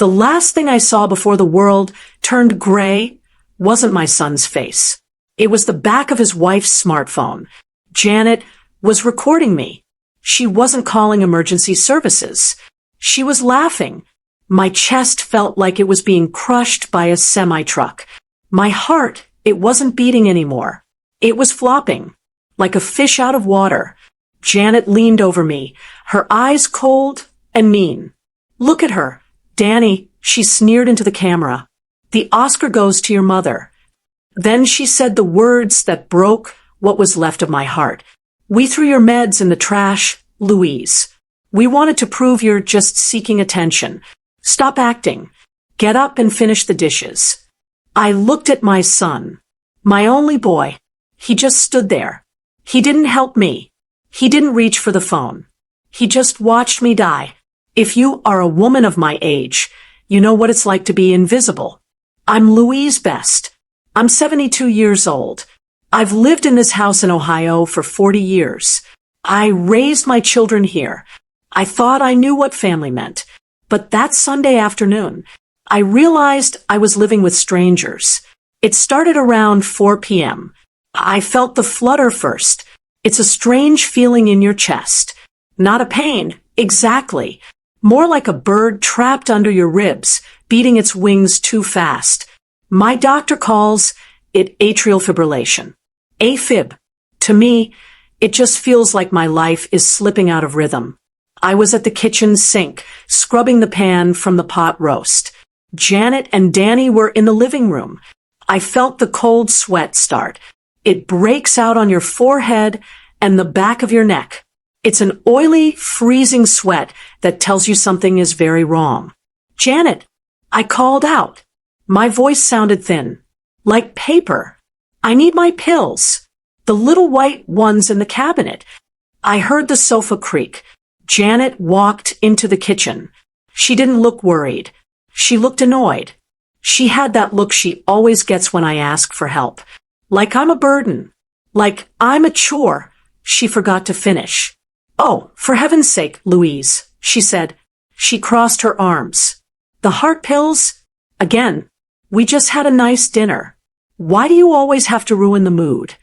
The last thing I saw before the world turned gray wasn't my son's face. It was the back of his wife's smartphone. Janet was recording me. She wasn't calling emergency services. She was laughing. My chest felt like it was being crushed by a semi-truck. My heart, it wasn't beating anymore. It was flopping, like a fish out of water. Janet leaned over me, her eyes cold and mean. "Look at her, Danny," she sneered into the camera. "The Oscar goes to your mother." Then she said the words that broke what was left of my heart. "We threw your meds in the trash, Louise. We wanted to prove you're just seeking attention. Stop acting. Get up and finish the dishes." I looked at my son, my only boy. He just stood there. He didn't help me. He didn't reach for the phone. He just watched me die. If you are a woman of my age, you know what it's like to be invisible. I'm Louise Best. I'm 72 years old. I've lived in this house in Ohio for 40 years. I raised my children here. I thought I knew what family meant. But that Sunday afternoon, I realized I was living with strangers. It started around 4 p.m. I felt the flutter first. It's a strange feeling in your chest. Not a pain, exactly. More like a bird trapped under your ribs, beating its wings too fast. My doctor calls it atrial fibrillation. AFib. To me, it just feels like my life is slipping out of rhythm. I was at the kitchen sink, scrubbing the pan from the pot roast. Janet and Danny were in the living room. I felt the cold sweat start. It breaks out on your forehead and the back of your neck. It's an oily, freezing sweat that tells you something is very wrong. "Janet," I called out. My voice sounded thin, like paper. "I need my pills. The little white ones in the cabinet." I heard the sofa creak. Janet walked into the kitchen. She didn't look worried. She looked annoyed. She had that look she always gets when I ask for help. Like I'm a burden. Like I'm a chore she forgot to finish. "Oh, for heaven's sake, Louise," she said. She crossed her arms. "The heart pills? Again, we just had a nice dinner. Why do you always have to ruin the mood?"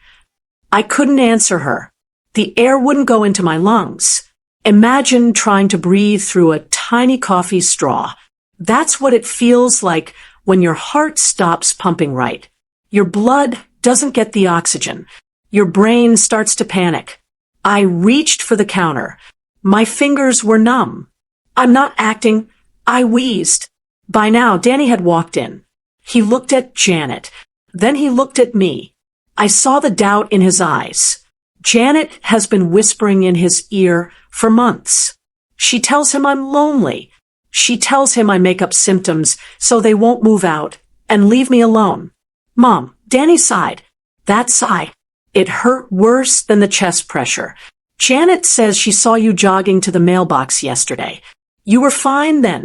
I couldn't answer her. The air wouldn't go into my lungs. Imagine trying to breathe through a tiny coffee straw. That's what it feels like when your heart stops pumping right. Your blood doesn't get the oxygen. Your brain starts to panic. I reached for the counter. My fingers were numb. I'm not acting. I wheezed. By now, Danny had walked in. He looked at Janet. Then he looked at me. I saw the doubt in his eyes. Janet has been whispering in his ear for months. She tells him I'm lonely. She tells him I make up symptoms so they won't move out and leave me alone. "Mom," Danny sighed. That sigh, it hurt worse than the chest pressure. "Janet says she saw you jogging to the mailbox yesterday. You were fine then.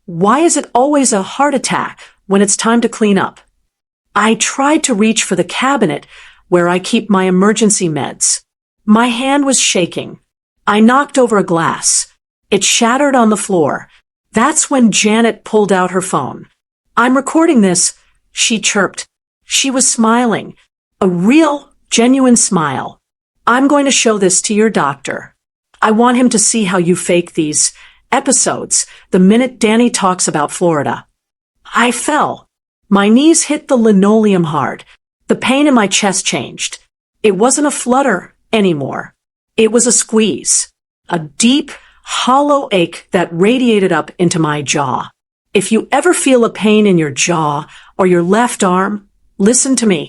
Why is it always a heart attack when it's time to clean up?" I tried to reach for the cabinet where I keep my emergency meds. My hand was shaking. I knocked over a glass. It shattered on the floor. That's when Janet pulled out her phone. "I'm recording this," she chirped. She was smiling. A real, genuine smile. "I'm going to show this to your doctor. I want him to see how you fake these episodes the minute Danny talks about Florida." I fell. My knees hit the linoleum hard. The pain in my chest changed. It wasn't a flutter anymore. It was a squeeze. A deep, hollow ache that radiated up into my jaw. If you ever feel a pain in your jaw or your left arm, listen to me.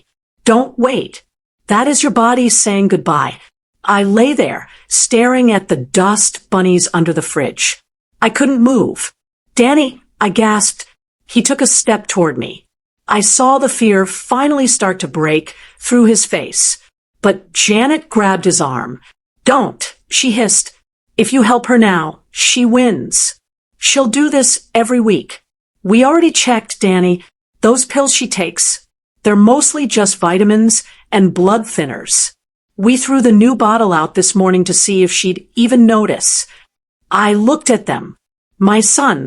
Don't wait. That is your body saying goodbye. I lay there, staring at the dust bunnies under the fridge. I couldn't move. "Danny," I gasped. He took a step toward me. I saw the fear finally start to break through his face. But Janet grabbed his arm. "Don't," she hissed. "If you help her now, she wins. She'll do this every week. We already checked, Danny. Those pills she takes, they're mostly just vitamins and blood thinners. We threw the new bottle out this morning to see if she'd even notice." I looked at them. My son,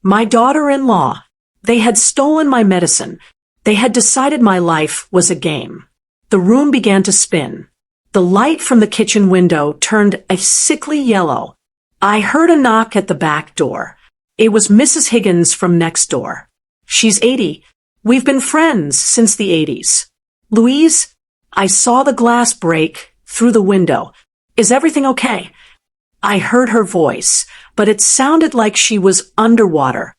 My daughter-in-law. They had stolen my medicine. They had decided my life was a game. The room began to spin. The light from the kitchen window turned a sickly yellow. I heard a knock at the back door. It was Mrs. Higgins from next door. She's 80. We've been friends since the 80s. Louise, I saw the glass break through the window. Is everything okay? I heard her voice, but it sounded like she was underwater.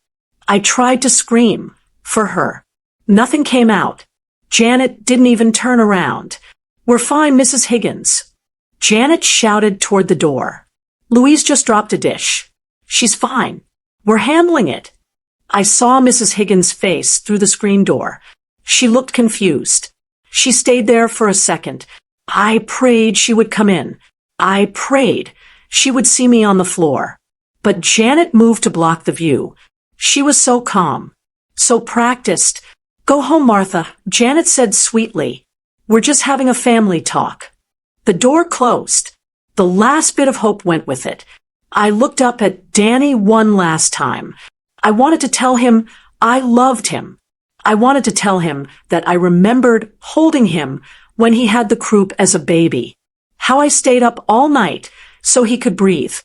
I tried to scream for her. Nothing came out. Janet didn't even turn around. We're fine, Mrs. Higgins. Janet shouted toward the door. Louise just dropped a dish. She's fine. We're handling it. I saw Mrs. Higgins' face through the screen door. She looked confused. She stayed there for a second. I prayed she would come in. I prayed she would see me on the floor. But Janet moved to block the view. She was so calm, so practiced. Go home, Martha, Janet said sweetly. We're just having a family talk. The door closed. The last bit of hope went with it. I looked up at Danny one last time. I wanted to tell him I loved him. I wanted to tell him that I remembered holding him when he had the croup as a baby. How I stayed up all night so he could breathe.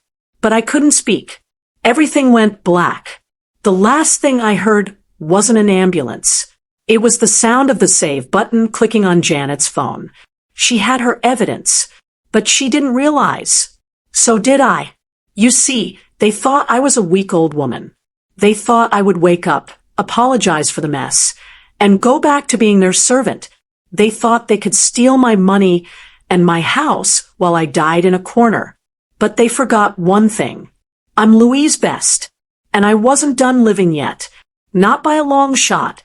But I couldn't speak. Everything went black. The last thing I heard wasn't an ambulance. It was the sound of the save button clicking on Janet's phone. She had her evidence, but she didn't realize. So did I. You see, they thought I was a weak old woman. They thought I would wake up, apologize for the mess, and go back to being their servant. They thought they could steal my money and my house while I died in a corner. But they forgot one thing. I'm Louise Best, and I wasn't done living yet. Not by a long shot.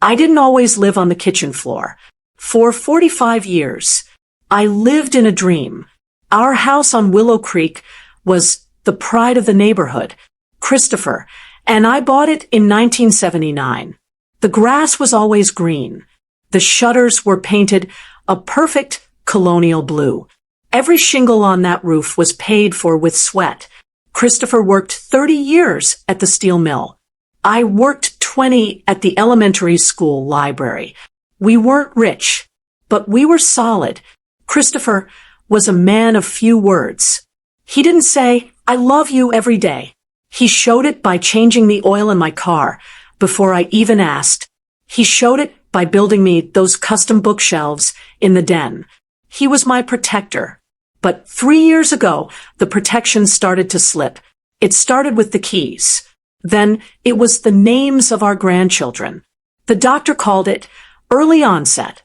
I didn't always live on the kitchen floor. For 45 years, I lived in a dream. Our house on Willow Creek was the pride of the neighborhood, Christopher, and I bought it in 1979. The grass was always green. The shutters were painted a perfect colonial blue. Every shingle on that roof was paid for with sweat. Christopher worked 30 years at the steel mill. I worked 20 at the elementary school library. We weren't rich, but we were solid. Christopher was a man of few words. He didn't say, I love you every day. He showed it by changing the oil in my car before I even asked. He showed it by building me those custom bookshelves in the den. He was my protector. But 3 years ago, the protection started to slip. It started with the keys. Then it was the names of our grandchildren. The doctor called it early onset.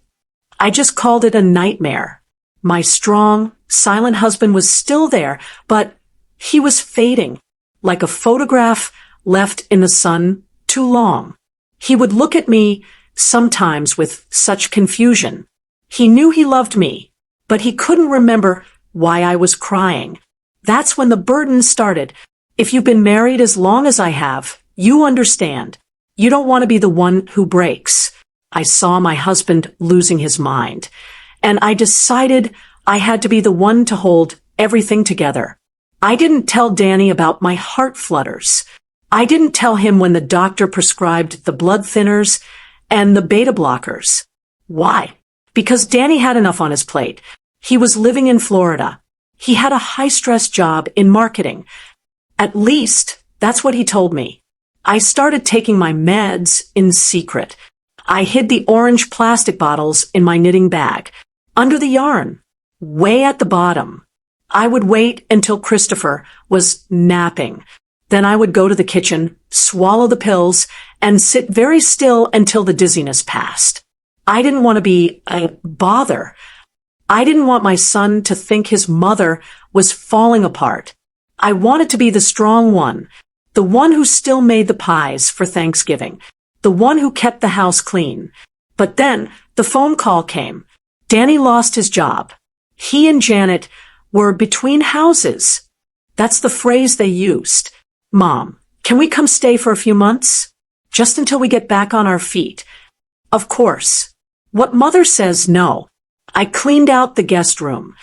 I just called it a nightmare. My strong, silent husband was still there, but he was fading, like a photograph left in the sun too long. He would look at me sometimes with such confusion. He knew he loved me, but he couldn't remember why I was crying. That's when the burden started. If you've been married as long as I have, you understand. You don't want to be the one who breaks. I saw my husband losing his mind, and I decided I had to be the one to hold everything together. I didn't tell Danny about my heart flutters. I didn't tell him when the doctor prescribed the blood thinners and the beta blockers. Why? Because Danny had enough on his plate. He was living in Florida. He had a high-stress job in marketing. At least, that's what he told me. I started taking my meds in secret. I hid the orange plastic bottles in my knitting bag, under the yarn, way at the bottom. I would wait until Christopher was napping. Then I would go to the kitchen, swallow the pills, and sit very still until the dizziness passed. I didn't want to be a bother. I didn't want my son to think his mother was falling apart. I wanted to be the strong one, the one who still made the pies for Thanksgiving, the one who kept the house clean. But then the phone call came. Danny lost his job. He and Janet were between houses. That's the phrase they used. Mom, can we come stay for a few months? Just until we get back on our feet. Of course. What mother says no. I cleaned out the guest room.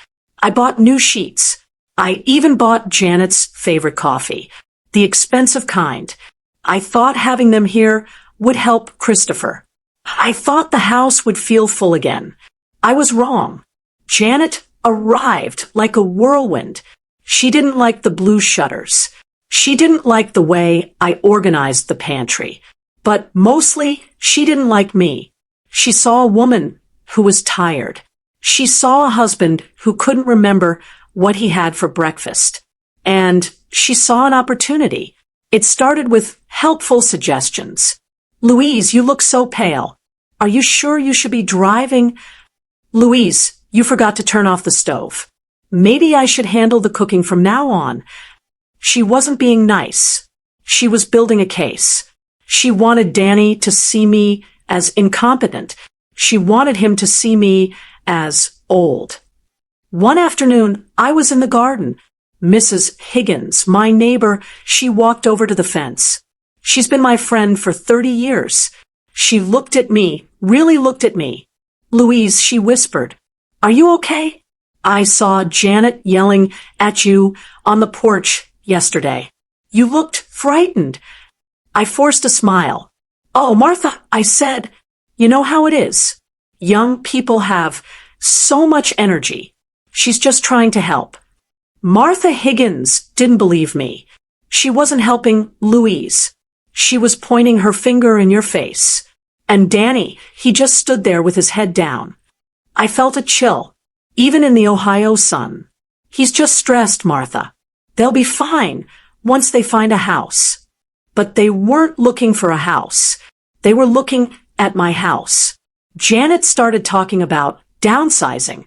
I bought new sheets. I even bought Janet's favorite coffee, the expensive kind. I thought having them here would help Christopher. I thought the house would feel full again. I was wrong. Janet arrived like a whirlwind. She didn't like the blue shutters. She didn't like the way I organized the pantry. But mostly, she didn't like me. She saw a woman who was tired. She saw a husband who couldn't remember what he had for breakfast. And she saw an opportunity. It started with helpful suggestions. Louise, you look so pale. Are you sure you should be driving? Louise, you forgot to turn off the stove. Maybe I should handle the cooking from now on. She wasn't being nice. She was building a case. She wanted Danny to see me as incompetent. She wanted him to see me as old. One afternoon, I was in the garden. Mrs. Higgins, my neighbor, she walked over to the fence. She's been my friend for 30 years. She looked at me, really looked at me. Louise, she whispered, "Are you okay? I saw Janet yelling at you on the porch yesterday. You looked frightened." I forced a smile. "Oh, Martha," I said, "you know how it is. Young people have so much energy. She's just trying to help." Martha Higgins didn't believe me. She wasn't helping Louise. She was pointing her finger in your face. And Danny, he just stood there with his head down. I felt a chill, even in the Ohio sun. "He's just stressed, Martha. They'll be fine once they find a house." But they weren't looking for a house. They were looking at my house. Janet started talking about downsizing.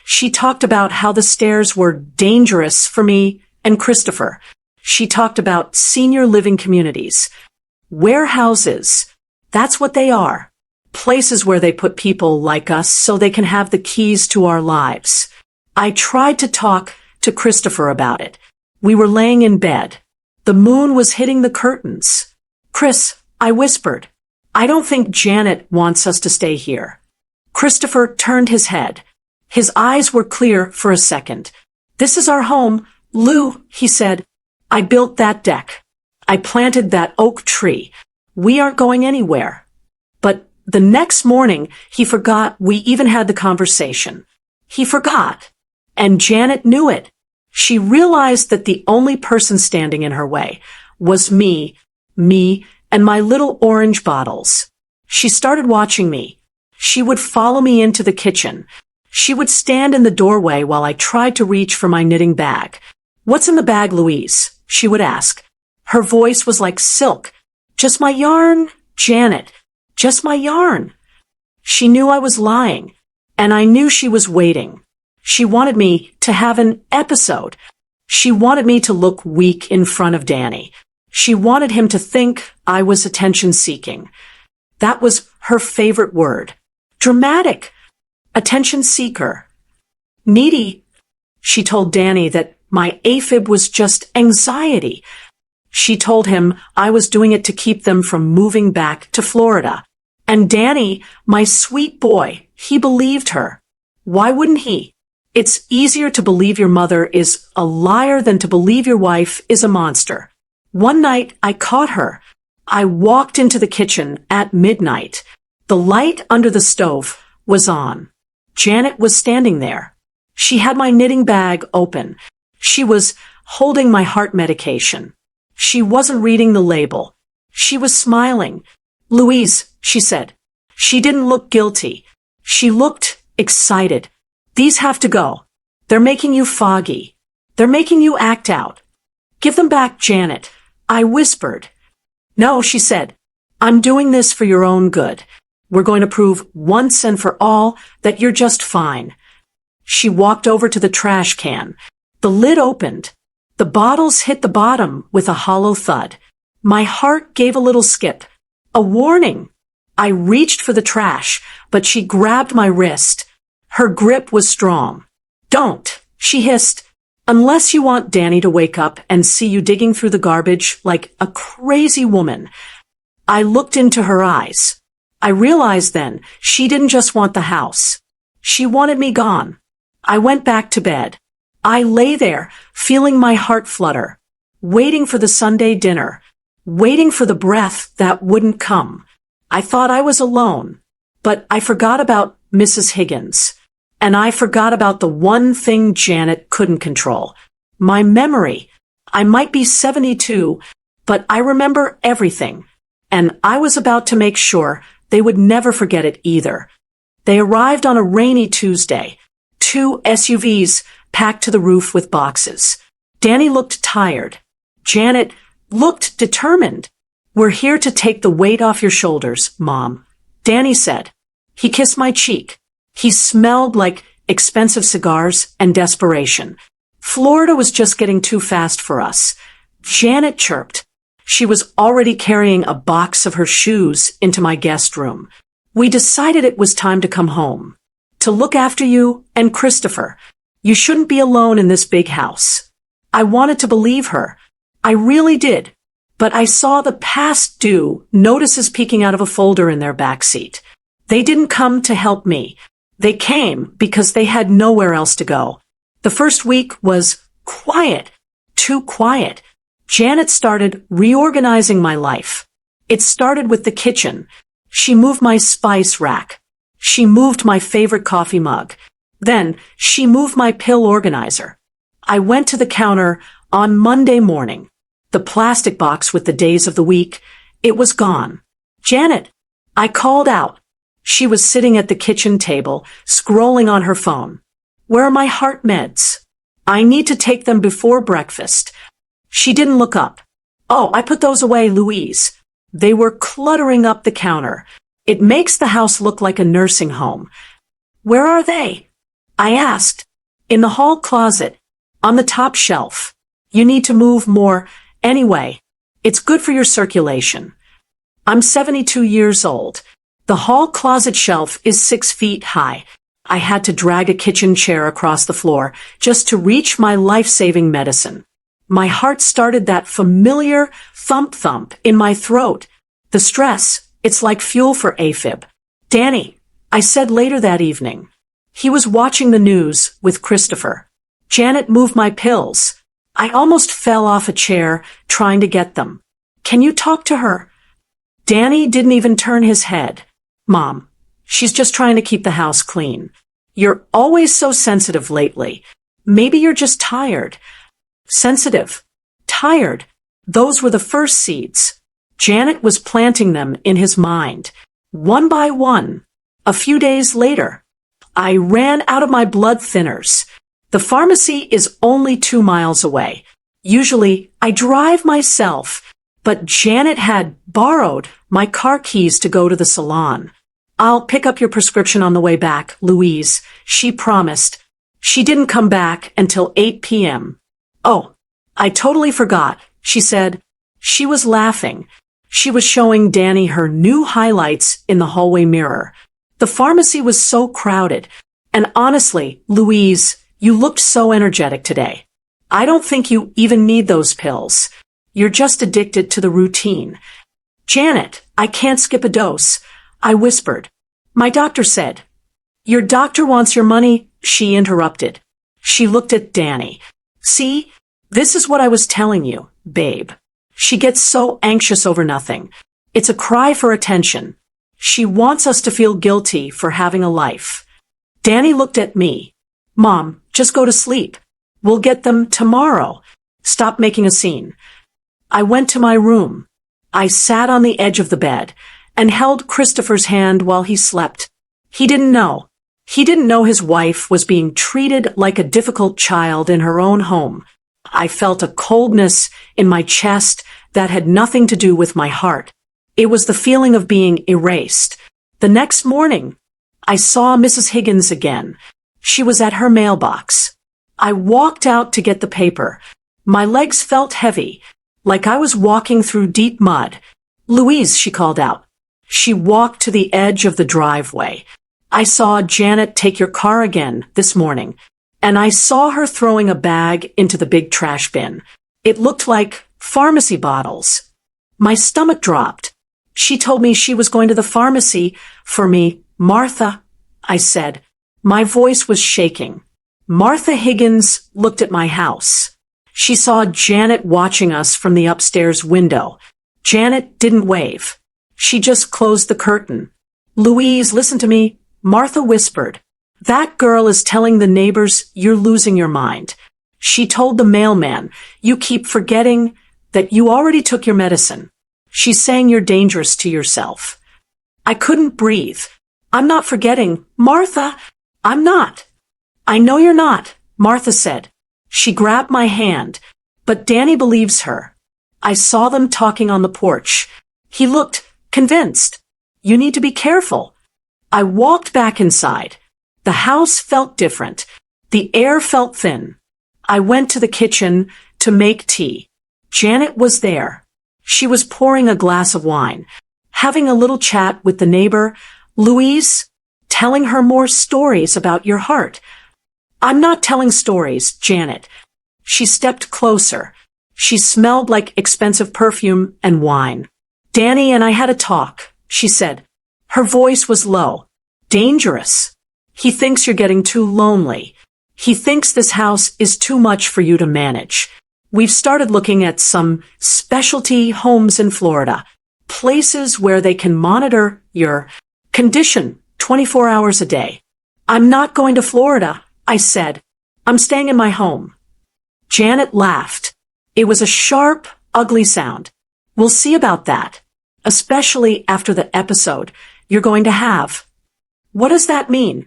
She talked about how the stairs were dangerous for me and Christopher. She talked about senior living communities. Warehouses. That's what they are. Places where they put people like us so they can have the keys to our lives. I tried to talk to Christopher about it. We were laying in bed. The moon was hitting the curtains. "Chris," I whispered, "I don't think Janet wants us to stay here." Christopher turned his head. His eyes were clear for a second. "This is our home, Lou," he said. "I built that deck. I planted that oak tree. We aren't going anywhere." But the next morning, he forgot we even had the conversation. He forgot. And Janet knew it. She realized that the only person standing in her way was me, and my little orange bottles. She started watching me. She would follow me into the kitchen. She would stand in the doorway while I tried to reach for my knitting bag. "What's in the bag, Louise?" she would ask. Her voice was like silk. "Just my yarn, Janet. Just my yarn." She knew I was lying, and I knew she was waiting. She wanted me to have an episode. She wanted me to look weak in front of Danny. She wanted him to think I was attention-seeking. That was her favorite word. Dramatic. Attention-seeker. Needy. She told Danny that my AFib was just anxiety. She told him I was doing it to keep them from moving back to Florida. And Danny, my sweet boy, he believed her. Why wouldn't he? It's easier to believe your mother is a liar than to believe your wife is a monster. One night, I caught her. I walked into the kitchen at midnight. The light under the stove was on. Janet was standing there. She had my knitting bag open. She was holding my heart medication. She wasn't reading the label. She was smiling. "Louise," she said. She didn't look guilty. She looked excited. "These have to go. They're making you foggy. They're making you act out." "Give them back, Janet," I whispered. "No," she said. "I'm doing this for your own good. We're going to prove once and for all that you're just fine." She walked over to the trash can. The lid opened. The bottles hit the bottom with a hollow thud. My heart gave a little skip. A warning. I reached for the trash, but she grabbed my wrist. Her grip was strong. "Don't," she hissed, "unless you want Danny to wake up and see you digging through the garbage like a crazy woman." I looked into her eyes. I realized then she didn't just want the house. She wanted me gone. I went back to bed. I lay there, feeling my heart flutter, waiting for the Sunday dinner. waiting for the breath that wouldn't come. I thought I was alone, but I forgot about Mrs. Higgins. And I forgot about the one thing Janet couldn't control. My memory. I might be 72, but I remember everything. And I was about to make sure they would never forget it either. They arrived on a rainy Tuesday. 2 SUVs packed to the roof with boxes. Danny looked tired. Janet looked determined. "We're here to take the weight off your shoulders, Mom," Danny said. He kissed my cheek. He smelled like expensive cigars and desperation. Florida was just getting too fast for us. Janet chirped. She was already carrying a box of her shoes into my guest room. "We decided it was time to come home. To look after you and Christopher. You shouldn't be alone in this big house." I wanted to believe her. I really did. But I saw the past due notices peeking out of a folder in their backseat. They didn't come to help me. They came because they had nowhere else to go. The first week was quiet. Too quiet. Janet started reorganizing my life. It started with the kitchen. She moved my spice rack. She moved my favorite coffee mug. Then she moved my pill organizer. I went to the counter on Monday morning. The plastic box with the days of the week, it was gone. "Janet," I called out. She was sitting at the kitchen table, scrolling on her phone. "Where are my heart meds? I need to take them before breakfast." She didn't look up. "Oh, I put those away, Louise." They were cluttering up the counter. It makes the house look like a nursing home. "Where are they?" I asked. "In the hall closet, on the top shelf. You need to move more anyway. It's good for your circulation." I'm 72 years old. The hall closet shelf is 6 feet high. I had to drag a kitchen chair across the floor just to reach my life-saving medicine. My heart started that familiar thump-thump in my throat. The stress, it's like fuel for AFib. "Danny," I said later that evening. He was watching the news with Christopher. Janet moved my pills. I almost fell off a chair trying to get them. "Can you talk to her?" Danny didn't even turn his head. "Mom, she's just trying to keep the house clean. You're always so sensitive lately. Maybe you're just tired." Sensitive. Tired. Those were the first seeds. Janet was planting them in his mind. One by one. A few days later, I ran out of my blood thinners. The pharmacy is only 2 miles away. Usually, I drive myself, but Janet had borrowed my car keys to go to the salon. "I'll pick up your prescription on the way back, Louise," she promised. She didn't come back until 8 p.m. "Oh, I totally forgot," she said. She was laughing. She was showing Danny her new highlights in the hallway mirror. The pharmacy was so crowded. And honestly, Louise, you looked so energetic today. I don't think you even need those pills. You're just addicted to the routine. "Janet, I can't skip a dose," I whispered. "My doctor said." "Your doctor wants your money," she interrupted. She looked at Danny. "See, this is what I was telling you, babe. She gets so anxious over nothing. It's a cry for attention. She wants us to feel guilty for having a life." Danny looked at me. "Mom, just go to sleep. We'll get them tomorrow. Stop making a scene." I went to my room. I sat on the edge of the bed and held Christopher's hand while he slept. He didn't know. He didn't know his wife was being treated like a difficult child in her own home. I felt a coldness in my chest that had nothing to do with my heart. It was the feeling of being erased. The next morning, I saw Mrs. Higgins again. She was at her mailbox. I walked out to get the paper. My legs felt heavy, like I was walking through deep mud. "Louise," she called out. She walked to the edge of the driveway. "I saw Janet take your car again this morning, and I saw her throwing a bag into the big trash bin. It looked like pharmacy bottles." My stomach dropped. "She told me she was going to the pharmacy for me, Martha," I said. My voice was shaking. Martha Higgins looked at my house. She saw Janet watching us from the upstairs window. Janet didn't wave. She just closed the curtain. Louise, listen to me, Martha whispered. That girl is telling the neighbors you're losing your mind. She told the mailman, you keep forgetting that you already took your medicine. She's saying you're dangerous to yourself. I couldn't breathe. I'm not forgetting, Martha. I'm not. I know you're not, Martha said. She grabbed my hand, but Danny believes her. I saw them talking on the porch. He looked convinced. You need to be careful. I walked back inside. The house felt different. The air felt thin. I went to the kitchen to make tea. Janet was there. She was pouring a glass of wine, having a little chat with the neighbor, Louise, telling her more stories about your heart. I'm not telling stories, Janet. She stepped closer. She smelled like expensive perfume and wine. Danny and I had a talk, she said. Her voice was low. Dangerous. He thinks you're getting too lonely. He thinks this house is too much for you to manage. We've started looking at some specialty homes in Florida, places where they can monitor your condition 24 hours a day. I'm not going to Florida, I said. I'm staying in my home. Janet laughed. It was a sharp, ugly sound. We'll see about that, especially after the episode you're going to have. What does that mean?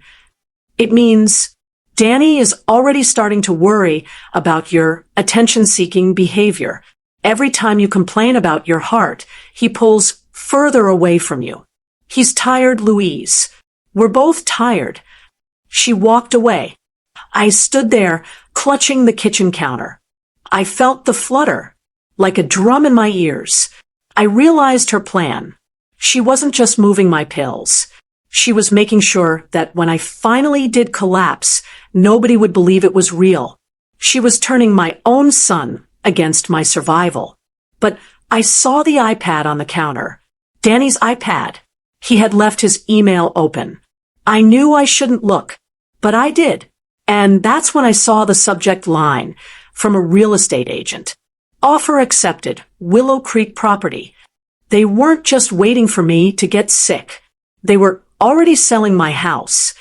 It means Danny is already starting to worry about your attention-seeking behavior. Every time you complain about your heart, he pulls further away from you. He's tired, Louise. We're both tired. She walked away. I stood there, clutching the kitchen counter. I felt the flutter, like a drum in my ears. I realized her plan. She wasn't just moving my pills. She was making sure that when I finally did collapse, nobody would believe it was real. She was turning my own son against my survival. But I saw the iPad on the counter. Danny's iPad. He had left his email open. I knew I shouldn't look, but I did. And that's when I saw the subject line from a real estate agent. Offer accepted, Willow Creek property. They weren't just waiting for me to get sick. They were already selling my house.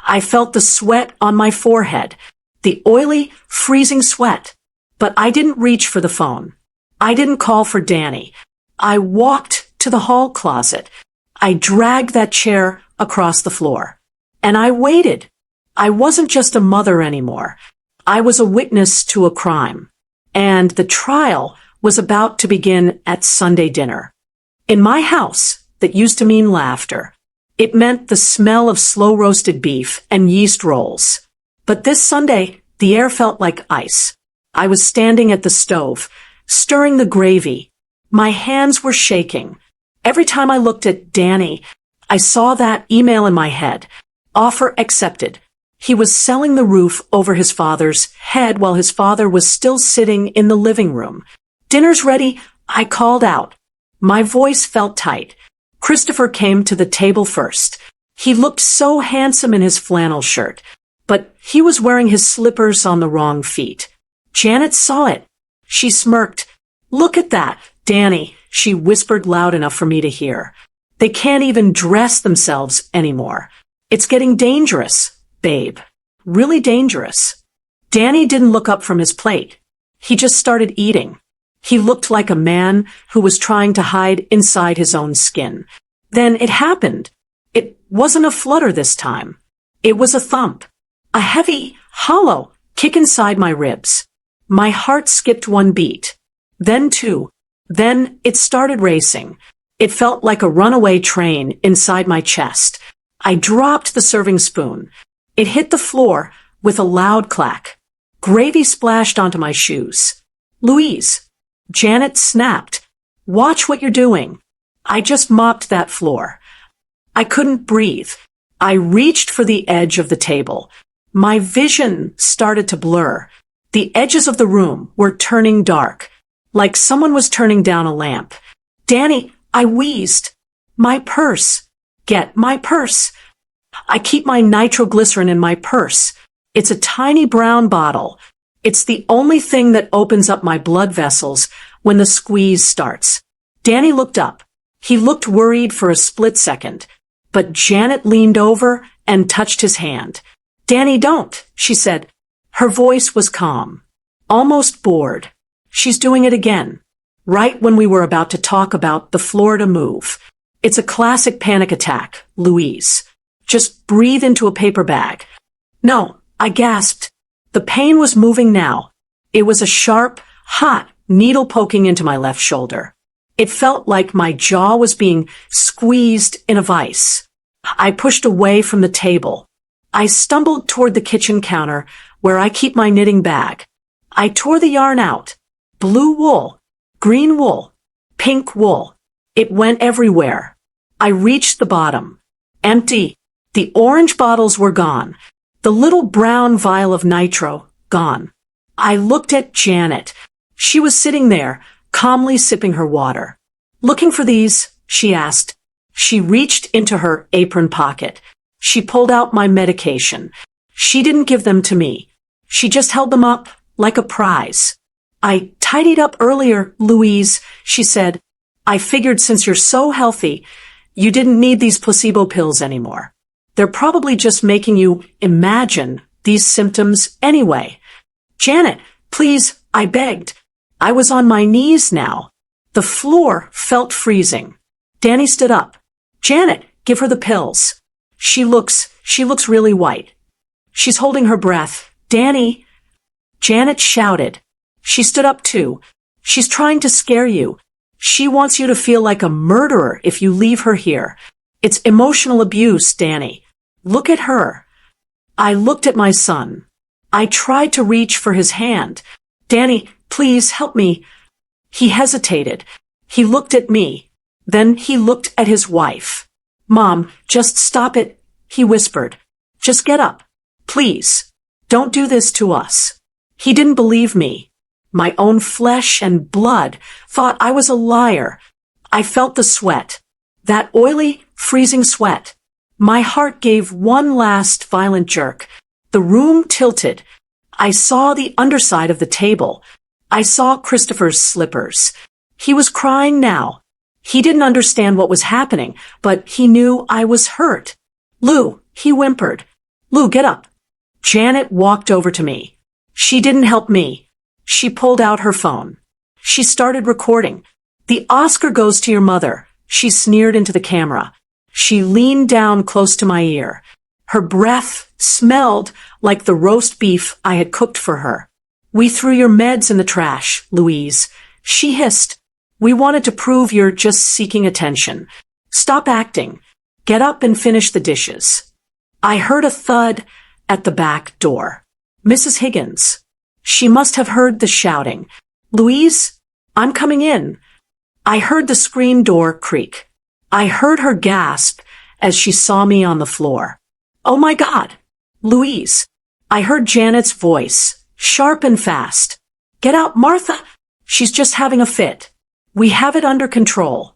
I felt the sweat on my forehead, the oily, freezing sweat. But I didn't reach for the phone. I didn't call for Danny. I walked to the hall closet. I dragged that chair across the floor. And I waited. I wasn't just a mother anymore. I was a witness to a crime. And the trial was about to begin at Sunday dinner. In my house, that used to mean laughter. It meant the smell of slow-roasted beef and yeast rolls. But this Sunday, the air felt like ice. I was standing at the stove, stirring the gravy. My hands were shaking. Every time I looked at Danny, I saw that email in my head. Offer accepted. He was selling the roof over his father's head while his father was still sitting in the living room. Dinner's ready, I called out. My voice felt tight. Christopher came to the table first. He looked so handsome in his flannel shirt, but he was wearing his slippers on the wrong feet. Janet saw it. She smirked. Look at that, Danny, she whispered loud enough for me to hear. They can't even dress themselves anymore. It's getting dangerous, babe. Really dangerous. Danny didn't look up from his plate. He just started eating. He looked like a man who was trying to hide inside his own skin. Then it happened. It wasn't a flutter this time. It was a thump. A heavy, hollow kick inside my ribs. My heart skipped one beat. Then two. Then it started racing. It felt like a runaway train inside my chest. I dropped the serving spoon. It hit the floor with a loud clack. Gravy splashed onto my shoes. Louise. Janet snapped. Watch what you're doing. I just mopped that floor. I couldn't breathe. I reached for the edge of the table. My vision started to blur. The edges of the room were turning dark, like someone was turning down a lamp. Danny, I wheezed. My purse. Get my purse. I keep my nitroglycerin in my purse. It's a tiny brown bottle. It's the only thing that opens up my blood vessels when the squeeze starts. Danny looked up. He looked worried for a split second, but Janet leaned over and touched his hand. "Danny, don't," she said. Her voice was calm, almost bored. "She's doing it again." Right when we were about to talk about the Florida move. "It's a classic panic attack, Louise. Just breathe into a paper bag." "No," I gasped. The pain was moving now. It was a sharp, hot needle poking into my left shoulder. It felt like my jaw was being squeezed in a vice. I pushed away from the table. I stumbled toward the kitchen counter where I keep my knitting bag. I tore the yarn out. Blue wool, green wool, pink wool. It went everywhere. I reached the bottom. Empty. The orange bottles were gone. The little brown vial of nitro, gone. I looked at Janet. She was sitting there, calmly sipping her water. "Looking for these?" she asked. She reached into her apron pocket. She pulled out my medication. She didn't give them to me. She just held them up like a prize. "I tidied up earlier, Louise," she said. "I figured since you're so healthy, you didn't need these placebo pills anymore. They're probably just making you imagine these symptoms anyway." "Janet, please," I begged. I was on my knees now. The floor felt freezing. Danny stood up. "Janet, give her the pills. She looks really white. She's holding her breath. Danny." Janet shouted. She stood up too. "She's trying to scare you. She wants you to feel like a murderer if you leave her here. It's emotional abuse, Danny. Look at her." I looked at my son. I tried to reach for his hand. "Danny, please help me." He hesitated. He looked at me. Then he looked at his wife. "Mom, just stop it," he whispered. "Just get up. Please. Don't do this to us." He didn't believe me. My own flesh and blood thought I was a liar. I felt the sweat. That oily, freezing sweat. My heart gave one last violent jerk. The room tilted. I saw the underside of the table. I saw Christopher's slippers. He was crying now. He didn't understand what was happening, but he knew I was hurt. "Lou," he whimpered. "Lou, get up." Janet walked over to me. She didn't help me. She pulled out her phone. She started recording. "The Oscar goes to your mother," she sneered into the camera. She leaned down close to my ear. Her breath smelled like the roast beef I had cooked for her. "We threw your meds in the trash, Louise," she hissed. "We wanted to prove you're just seeking attention. Stop acting. Get up and finish the dishes." I heard a thud at the back door. Mrs. Higgins. She must have heard the shouting. "Louise, I'm coming in." I heard the screen door creak. I heard her gasp as she saw me on the floor. "Oh my God, Louise." I heard Janet's voice, sharp and fast. "Get out, Martha. She's just having a fit. We have it under control."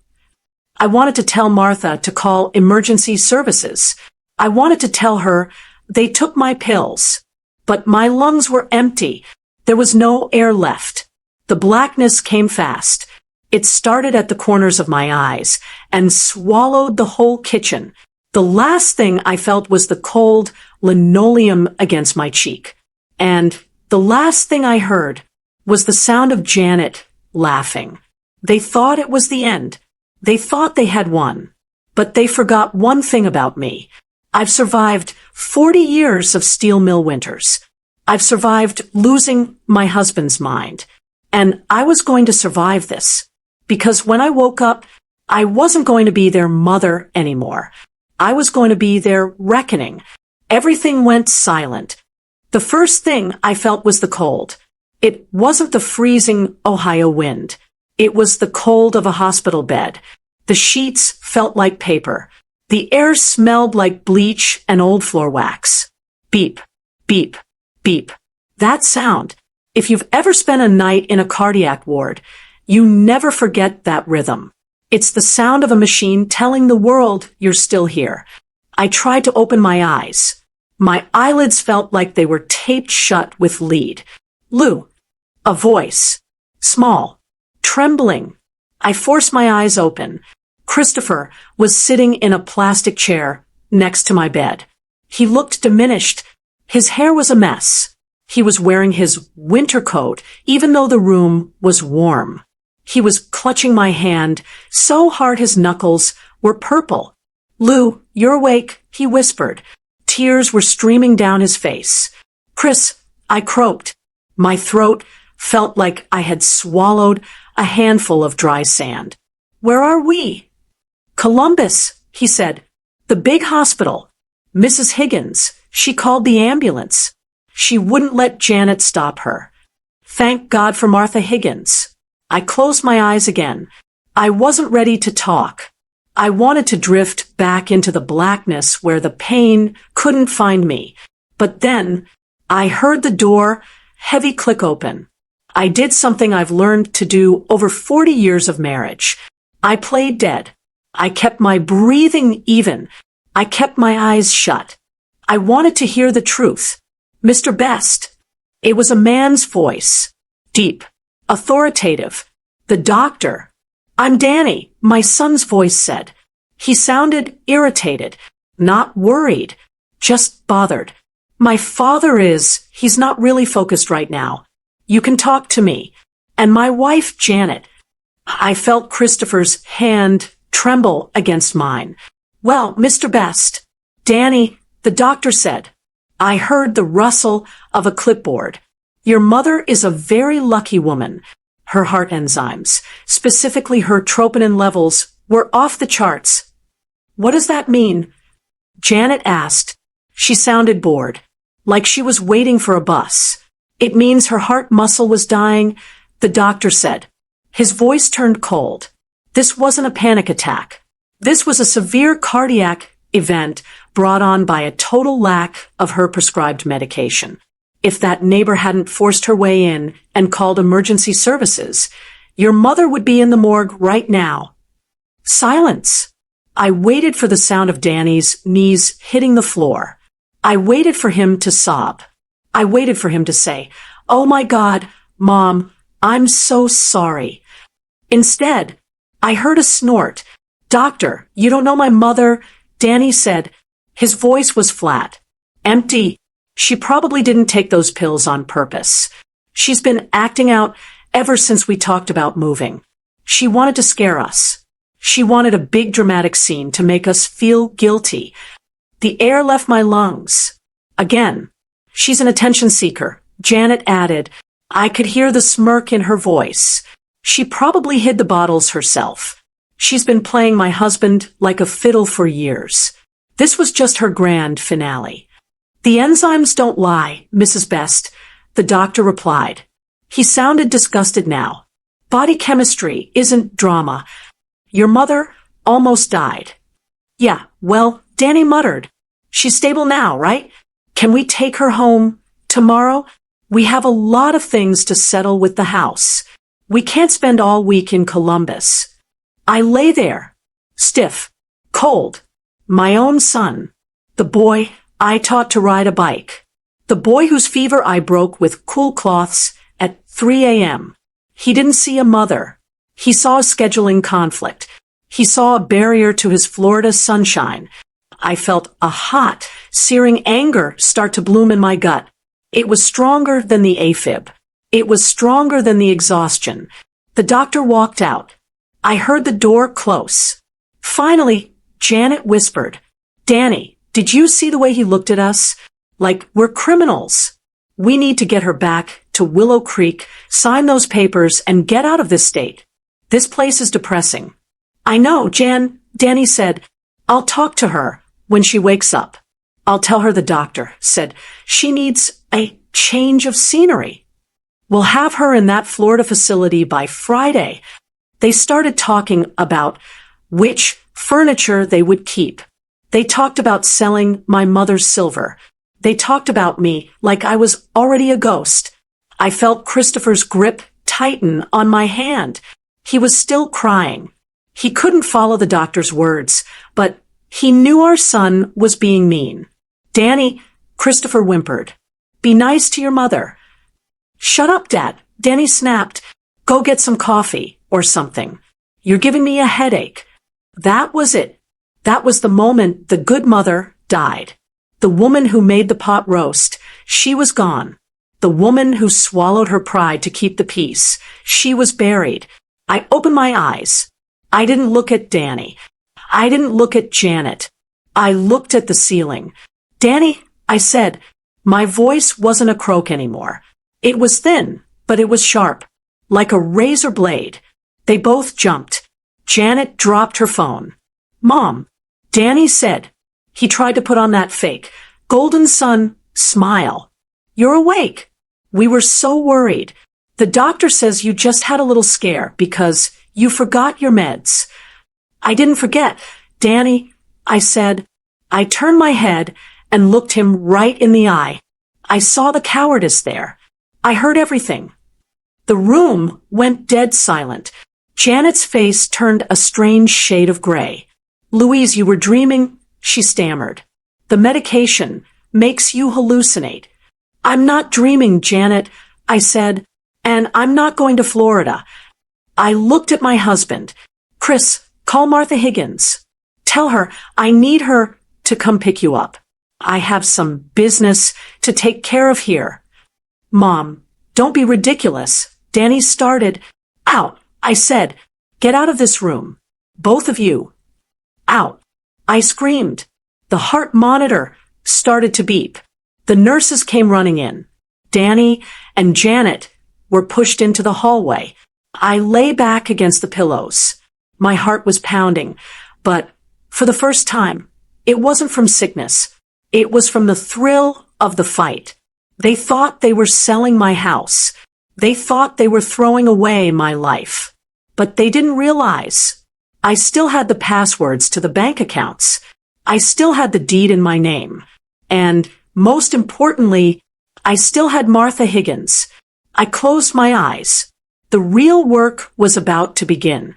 I wanted to tell Martha to call emergency services. I wanted to tell her they took my pills. But my lungs were empty. There was no air left. The blackness came fast. It started at the corners of my eyes and swallowed the whole kitchen. The last thing I felt was the cold linoleum against my cheek. And the last thing I heard was the sound of Janet laughing. They thought it was the end. They thought they had won. But they forgot one thing about me. I've survived 40 years of steel mill winters. I've survived losing my husband's mind. And I was going to survive this. Because when I woke up, I wasn't going to be their mother anymore. I was going to be their reckoning. Everything went silent. The first thing I felt was the cold. It wasn't the freezing Ohio wind. It was the cold of a hospital bed. The sheets felt like paper. The air smelled like bleach and old floor wax. Beep, beep, beep. That sound. If you've ever spent a night in a cardiac ward, you never forget that rhythm. It's the sound of a machine telling the world you're still here. I tried to open my eyes. My eyelids felt like they were taped shut with lead. "Lou." A voice. Small. Trembling. I forced my eyes open. Christopher was sitting in a plastic chair next to my bed. He looked diminished. His hair was a mess. He was wearing his winter coat, even though the room was warm. He was clutching my hand so hard his knuckles were purple. "Lou, you're awake," he whispered. Tears were streaming down his face. "Chris," I croaked. My throat felt like I had swallowed a handful of dry sand. "Where are we?" "Columbus," he said. "The big hospital. Mrs. Higgins, she called the ambulance. She wouldn't let Janet stop her. Thank God for Martha Higgins." I closed my eyes again. I wasn't ready to talk. I wanted to drift back into the blackness where the pain couldn't find me. But then I heard the door heavy click open. I did something I've learned to do over 40 years of marriage. I played dead. I kept my breathing even. I kept my eyes shut. I wanted to hear the truth. "Mr. Best." It was a man's voice. Deep. Authoritative. "The doctor." "I'm Danny," my son's voice said. He sounded irritated, not worried, just bothered. "My father he's not really focused right now. You can talk to me. And my wife, Janet." I felt Christopher's hand tremble against mine. "Well, Mr. Best." "Danny," the doctor said. I heard the rustle of a clipboard. "Your mother is a very lucky woman. Her heart enzymes, specifically her troponin levels, were off the charts." "What does that mean?" Janet asked. She sounded bored, like she was waiting for a bus. "It means her heart muscle was dying," the doctor said. His voice turned cold. This wasn't a panic attack. This was a severe cardiac event brought on by a total lack of her prescribed medication. If that neighbor hadn't forced her way in and called emergency services, your mother would be in the morgue right now. Silence. I waited for the sound of Danny's knees hitting the floor. I waited for him to sob. I waited for him to say, "Oh my God, Mom, I'm so sorry." Instead, I heard a snort. "Doctor, you don't know my mother," Danny said. His voice was flat. "Empty. She probably didn't take those pills on purpose. She's been acting out ever since we talked about moving. She wanted to scare us. She wanted a big dramatic scene to make us feel guilty." The air left my lungs. Again, "She's an attention seeker," Janet added. I could hear the smirk in her voice. "She probably hid the bottles herself. She's been playing my husband like a fiddle for years. This was just her grand finale." "The enzymes don't lie, Mrs. Best," the doctor replied. He sounded disgusted now. "Body chemistry isn't drama. Your mother almost died." "Yeah, well," Danny muttered. "She's stable now, right? Can we take her home tomorrow? We have a lot of things to settle with the house. We can't spend all week in Columbus." I lay there, stiff, cold. My own son. The boy I taught to ride a bike. The boy whose fever I broke with cool cloths at 3 a.m. He didn't see a mother. He saw a scheduling conflict. He saw a barrier to his Florida sunshine. I felt a hot, searing anger start to bloom in my gut. It was stronger than the AFib. It was stronger than the exhaustion. The doctor walked out. I heard the door close. Finally, Janet whispered, "Danny, did you see the way he looked at us? Like we're criminals. We need to get her back to Willow Creek, sign those papers, and get out of this state. This place is depressing." "I know, Danny said. "I'll talk to her when she wakes up. I'll tell her the doctor said she needs a change of scenery. We'll have her in that Florida facility by Friday." They started talking about which furniture they would keep. They talked about selling my mother's silver. They talked about me like I was already a ghost. I felt Christopher's grip tighten on my hand. He was still crying. He couldn't follow the doctor's words, but he knew our son was being mean. "Danny," Christopher whimpered, "be nice to your mother." "Shut up, Dad," Danny snapped. "Go get some coffee or something." You're giving me a headache. That was it. That was the moment the good mother died. The woman who made the pot roast, she was gone. The woman who swallowed her pride to keep the peace, she was buried. I opened my eyes. I didn't look at Danny. I didn't look at Janet. I looked at the ceiling. Danny, I said. My voice wasn't a croak anymore. It was thin, but it was sharp, like a razor blade. They both jumped. Janet dropped her phone. Mom, Danny said. He tried to put on that fake, golden sun smile. You're awake. We were so worried. The doctor says you just had a little scare because you forgot your meds. I didn't forget. Danny, I said. I turned my head and looked him right in the eye. I saw the cowardice there. I heard everything. The room went dead silent. Janet's face turned a strange shade of gray. Louise, you were dreaming, she stammered. The medication makes you hallucinate. I'm not dreaming, Janet, I said, and I'm not going to Florida. I looked at my husband. Chris, call Martha Higgins. Tell her I need her to come pick you up. I have some business to take care of here. Mom, don't be ridiculous. Danny started. Out, I said. Get out of this room. Both of you. Out. I screamed. The heart monitor started to beep. The nurses came running in. Danny and Janet were pushed into the hallway. I lay back against the pillows. My heart was pounding, but for the first time, it wasn't from sickness. It was from the thrill of the fight. They thought they were selling my house. They thought they were throwing away my life. But they didn't realize I still had the passwords to the bank accounts. I still had the deed in my name. And most importantly, I still had Martha Higgins. I closed my eyes. The real work was about to begin.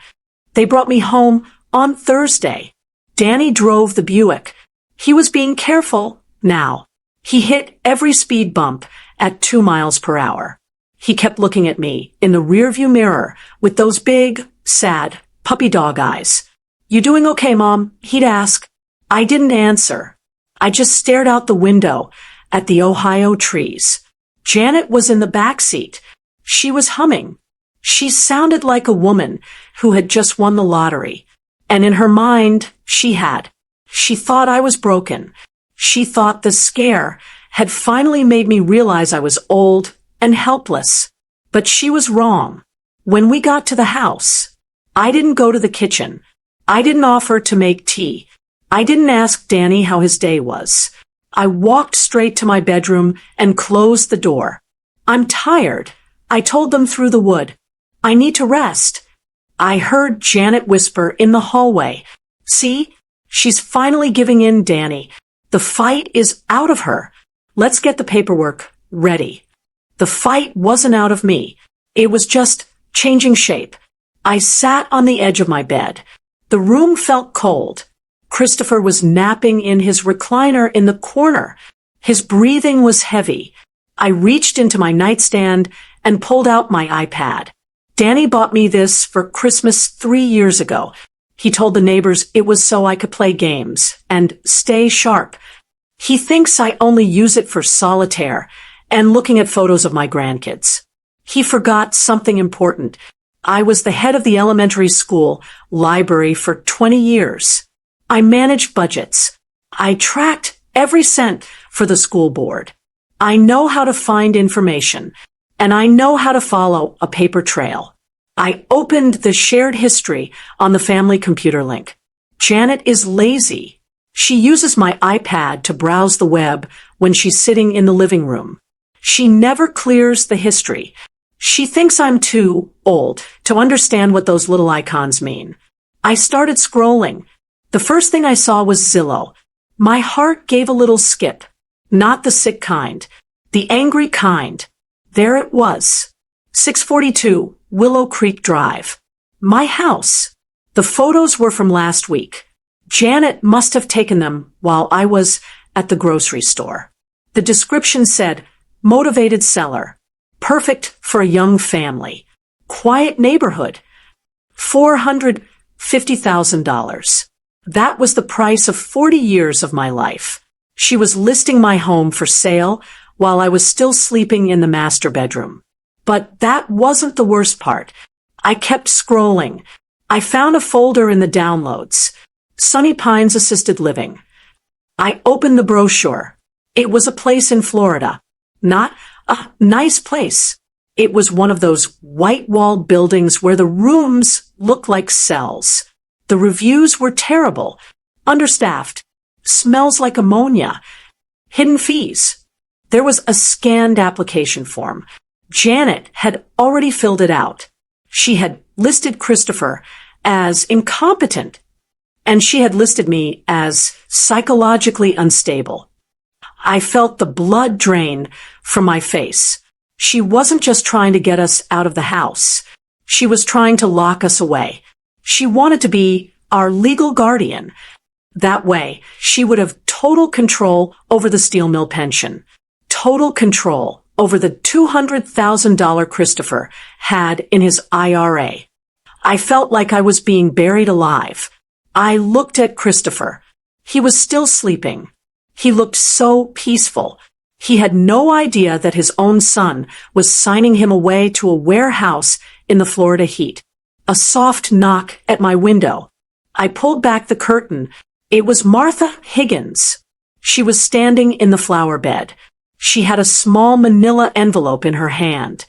They brought me home on Thursday. Danny drove the Buick. He was being careful now. He hit every speed bump at 2 miles per hour. He kept looking at me in the rearview mirror with those big, sad, puppy dog eyes. You doing okay, Mom? He'd ask. I didn't answer. I just stared out the window at the Ohio trees. Janet was in the back seat. She was humming. She sounded like a woman who had just won the lottery. And in her mind, she thought I was broken. She thought the scare had finally made me realize I was old and helpless. But she was wrong. When we got to the house, I didn't go to the kitchen. I didn't offer to make tea. I didn't ask Danny how his day was. I walked straight to my bedroom and closed the door. I'm tired, I told them through the wood. I need to rest. I heard Janet whisper in the hallway. See? She's finally giving in, Danny. The fight is out of her. Let's get the paperwork ready. The fight wasn't out of me. It was just changing shape. I sat on the edge of my bed. The room felt cold. Christopher was napping in his recliner in the corner. His breathing was heavy. I reached into my nightstand and pulled out my iPad. Danny bought me this for Christmas 3 years ago. He told the neighbors it was so I could play games and stay sharp. He thinks I only use it for solitaire and looking at photos of my grandkids. He forgot something important. I was the head of the elementary school library for 20 years. I managed budgets. I tracked every cent for the school board. I know how to find information, and I know how to follow a paper trail. I opened the shared history on the family computer link. Janet is lazy. She uses my iPad to browse the web when she's sitting in the living room. She never clears the history. She thinks I'm too old to understand what those little icons mean. I started scrolling. The first thing I saw was Zillow. My heart gave a little skip. Not the sick kind. The angry kind. There it was. 642 Willow Creek Drive. My house. The photos were from last week. Janet must have taken them while I was at the grocery store. The description said, motivated seller. Perfect for a young family. Quiet neighborhood. $450,000. That was the price of 40 years of my life. She was listing my home for sale while I was still sleeping in the master bedroom. But that wasn't the worst part. I kept scrolling. I found a folder in the downloads. Sunny Pines Assisted Living. I opened the brochure. It was a place in Florida. Not a nice place. It was one of those white-walled buildings where the rooms looked like cells. The reviews were terrible, understaffed, smells like ammonia, hidden fees. There was a scanned application form. Janet had already filled it out. She had listed Christopher as incompetent, and she had listed me as psychologically unstable. I felt the blood drain from my face. She wasn't just trying to get us out of the house. She was trying to lock us away. She wanted to be our legal guardian. That way, she would have total control over the steel mill pension, total control over the $200,000 Christopher had in his IRA. I felt like I was being buried alive. I looked at Christopher. He was still sleeping. He looked so peaceful. He had no idea that his own son was signing him away to a warehouse in the Florida heat. A soft knock at my window. I pulled back the curtain. It was Martha Higgins. She was standing in the flower bed. She had a small manila envelope in her hand.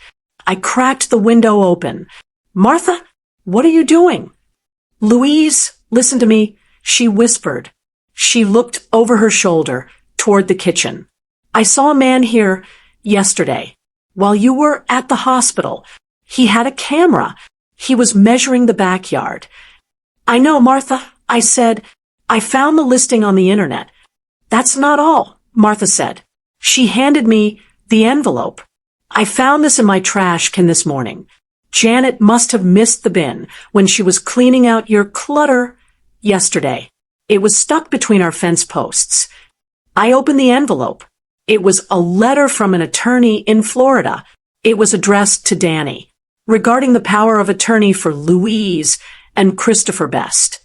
I cracked the window open. "Martha, what are you doing?" "Louise, listen to me," she whispered. She looked over her shoulder toward the kitchen. "I saw a man here yesterday while you were at the hospital. He had a camera. He was measuring the backyard." "I know, Martha," I said. "I found the listing on the internet." "That's not all," Martha said. She handed me the envelope. "I found this in my trash can this morning. Janet must have missed the bin when she was cleaning out your clutter yesterday. It was stuck between our fence posts." I opened the envelope. It was a letter from an attorney in Florida. It was addressed to Danny, regarding the power of attorney for Louise and Christopher Best.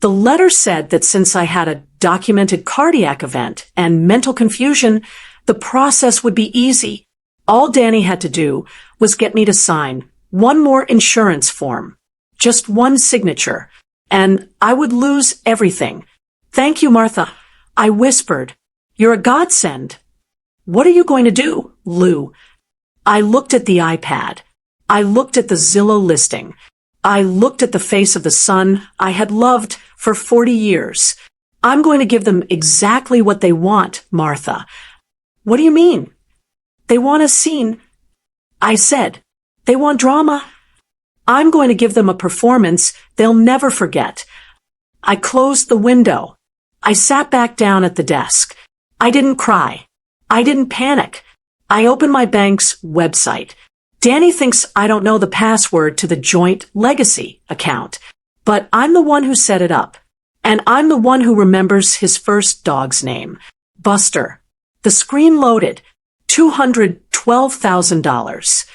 The letter said that since I had a documented cardiac event and mental confusion, the process would be easy. All Danny had to do was get me to sign one more insurance form, just one signature, and I would lose everything. "Thank you, Martha," I whispered. "You're a godsend." "What are you going to do, Lou?" I looked at the iPad. I looked at the Zillow listing. I looked at the face of the son I had loved for 40 years. "I'm going to give them exactly what they want, Martha." "What do you mean?" "They want a scene." I said. "They want drama." "I'm going to give them a performance they'll never forget." I closed the window. I sat back down at the desk. I didn't cry. I didn't panic. I opened my bank's website. Danny thinks I don't know the password to the joint legacy account, but I'm the one who set it up. And I'm the one who remembers his first dog's name, Buster. The screen loaded. $212,000.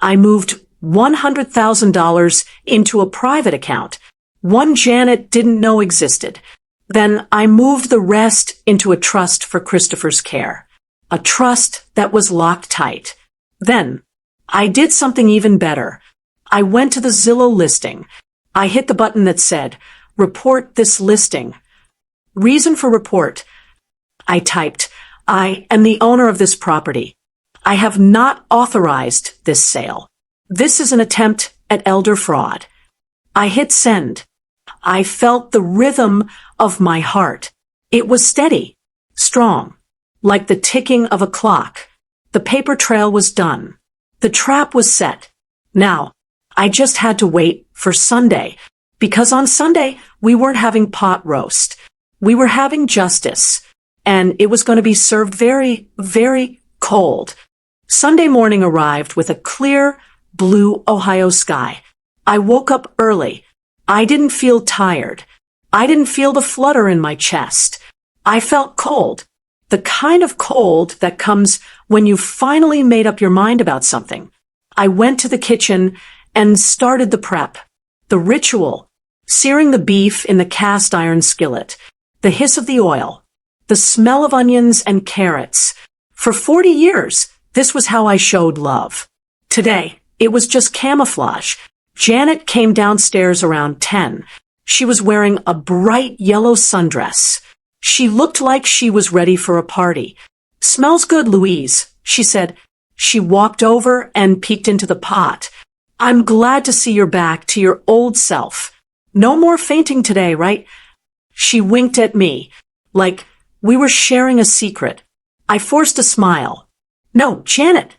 I moved $100,000 into a private account, one Janet didn't know existed. Then I moved the rest into a trust for Christopher's care, a trust that was locked tight. Then I did something even better. I went to the Zillow listing. I hit the button that said, "Report this listing." Reason for report. I typed, "I am the owner of this property. I have not authorized this sale. This is an attempt at elder fraud." I hit send. I felt the rhythm of my heart. It was steady, strong, like the ticking of a clock. The paper trail was done. The trap was set. Now, I just had to wait for Sunday, because on Sunday, we weren't having pot roast. We were having justice, and it was going to be served very, very cold. Sunday morning arrived with a clear, blue Ohio sky. I woke up early. I didn't feel tired. I didn't feel the flutter in my chest. I felt cold. The kind of cold that comes when you've finally made up your mind about something. I went to the kitchen and started the prep. The ritual, searing the beef in the cast iron skillet, the hiss of the oil, the smell of onions and carrots. For 40 years, this was how I showed love. Today, it was just camouflage. Janet came downstairs around 10. She was wearing a bright yellow sundress. She looked like she was ready for a party. "Smells good, Louise," she said. She walked over and peeked into the pot. "I'm glad to see you're back to your old self. No more fainting today, right?" She winked at me, like we were sharing a secret. I forced a smile. "No, Janet.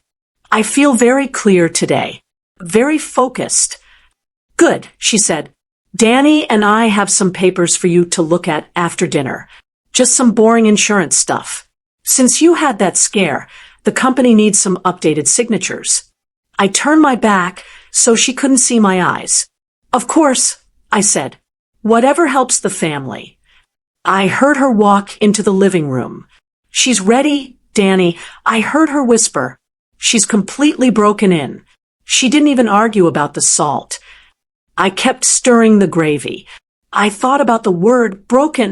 I feel very clear today. Very focused." "Good," she said. "Danny and I have some papers for you to look at after dinner. Just some boring insurance stuff. Since you had that scare, the company needs some updated signatures." I turned my back so she couldn't see my eyes. "Of course," I said. "Whatever helps the family." I heard her walk into the living room. "She's ready, Danny," I heard her whisper. "She's completely broken in." She didn't even argue about the salt. I kept stirring the gravy. I thought about the word broken.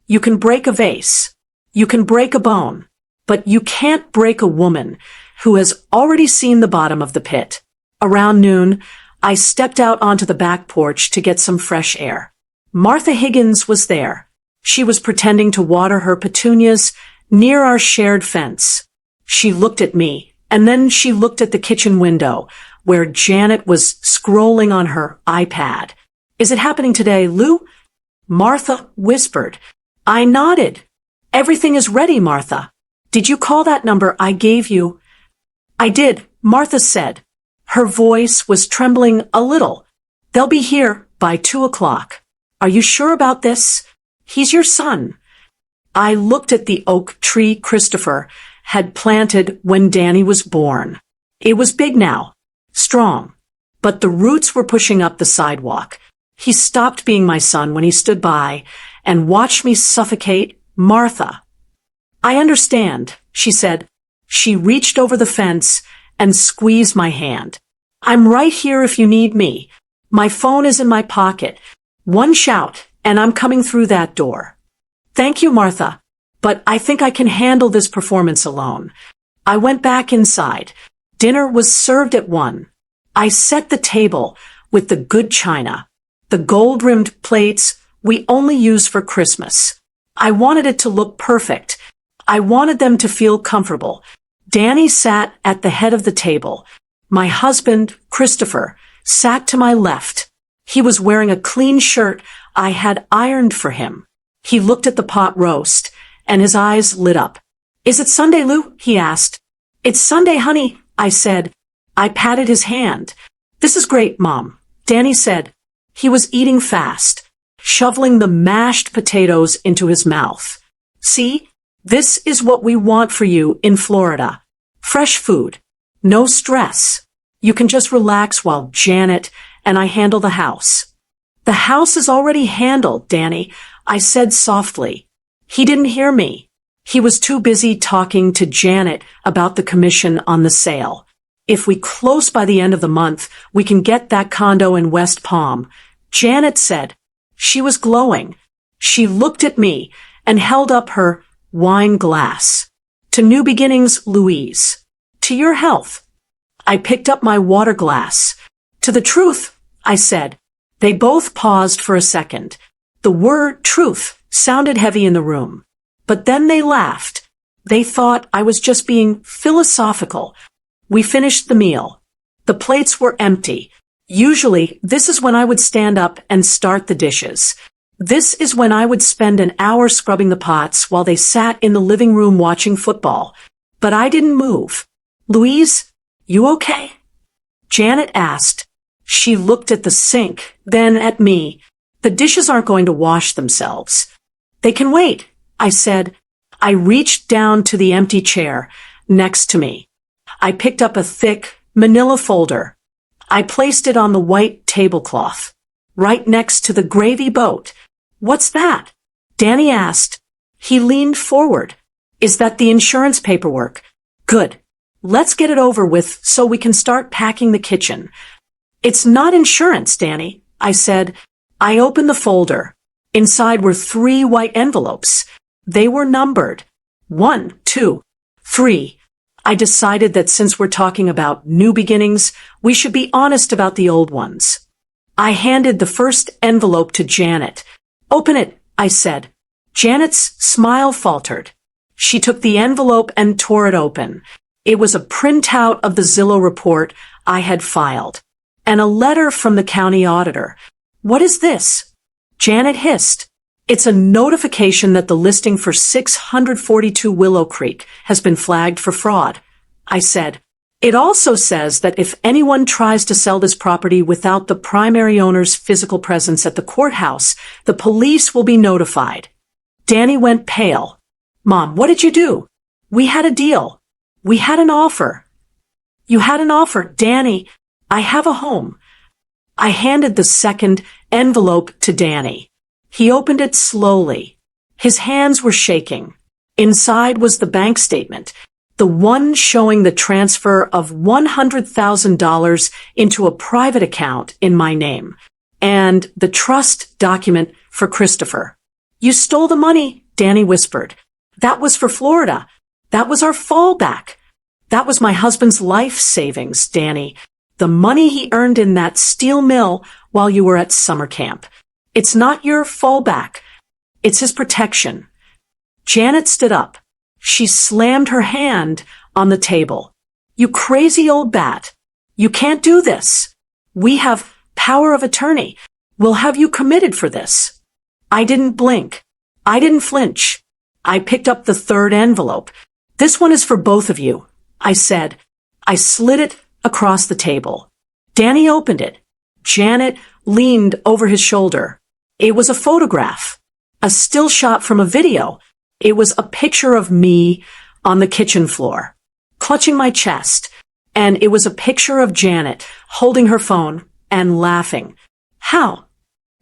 You can break a vase. You can break a bone. But you can't break a woman who has already seen the bottom of the pit. Around noon, I stepped out onto the back porch to get some fresh air. Martha Higgins was there. She was pretending to water her petunias near our shared fence. She looked at me, and then she looked at the kitchen window, where Janet was scrolling on her iPad. "Is it happening today, Lou?" Martha whispered. I nodded. "Everything is ready, Martha. Did you call that number I gave you?" "I did," Martha said. Her voice was trembling a little. "They'll be here by 2:00. Are you sure about this? He's your son." I looked at the oak tree Christopher had planted when Danny was born. It was big now, strong, but the roots were pushing up the sidewalk. He stopped being my son when he stood by and watched me suffocate. "Martha." "I understand," she said. She reached over the fence and squeezed my hand. "I'm right here if you need me. My phone is in my pocket. One shout, and I'm coming through that door." "Thank you, Martha, but I think I can handle this performance alone." I went back inside. Dinner was served at 1. I set the table with the good china, the gold-rimmed plates we only use for Christmas. I wanted it to look perfect. I wanted them to feel comfortable. Danny sat at the head of the table. My husband, Christopher, sat to my left. He was wearing a clean shirt I had ironed for him. He looked at the pot roast, and his eyes lit up. "Is it Sunday, Lou?" he asked. "It's Sunday, honey," I said. I patted his hand. "This is great, Mom," Danny said. He was eating fast, shoveling the mashed potatoes into his mouth. "See? This is what we want for you in Florida. Fresh food. No stress. You can just relax while Janet and I handle the house." "The house is already handled, Danny," I said softly. He didn't hear me. He was too busy talking to Janet about the commission on the sale. "If we close by the end of the month, we can get that condo in West Palm," Janet said. She was glowing. She looked at me and held up her wine glass. "To new beginnings, Louise. To your health." I picked up my water glass. "To the truth," I said. They both paused for a second. The word truth sounded heavy in the room. But then they laughed. They thought I was just being philosophical. We finished the meal. The plates were empty. Usually, this is when I would stand up and start the dishes. This is when I would spend an hour scrubbing the pots while they sat in the living room watching football. But I didn't move. "Louise, you okay?" Janet asked. She looked at the sink, then at me. "The dishes aren't going to wash themselves." "They can wait," I said. I reached down to the empty chair next to me. I picked up a thick, manila folder. I placed it on the white tablecloth, right next to the gravy boat. "What's that?" Danny asked. He leaned forward. "Is that the insurance paperwork?" "Good. Let's get it over with so we can start packing the kitchen." "It's not insurance, Danny," I said. I opened the folder. Inside were 3 white envelopes. They were numbered. 1, 2, 3. I decided that since we're talking about new beginnings, we should be honest about the old ones. I handed the first envelope to Janet. Open it, I said. Janet's smile faltered. She took the envelope and tore it open. It was a printout of the Zillow report I had filed, and a letter from the county auditor. What is this? Janet hissed. It's a notification that the listing for 642 Willow Creek has been flagged for fraud, I said. It also says that if anyone tries to sell this property without the primary owner's physical presence at the courthouse, the police will be notified. Danny went pale. Mom, what did you do? We had a deal. We had an offer. You had an offer, Danny. I have a home. I handed the second envelope to Danny. He opened it slowly. His hands were shaking. Inside was the bank statement, the one showing the transfer of $100,000 into a private account in my name, and the trust document for Christopher. You stole the money, Danny whispered. That was for Florida. That was our fallback. That was my husband's life savings, Danny. The money he earned in that steel mill while you were at summer camp. It's not your fallback. It's his protection. Janet stood up. She slammed her hand on the table. You crazy old bat. You can't do this. We have power of attorney. We'll have you committed for this. I didn't blink. I didn't flinch. I picked up the third envelope. This one is for both of you, I said. I slid it across the table. Danny opened it. Janet leaned over his shoulder. It was a photograph, a still shot from a video. It was a picture of me on the kitchen floor, clutching my chest, and it was a picture of Janet holding her phone and laughing. How?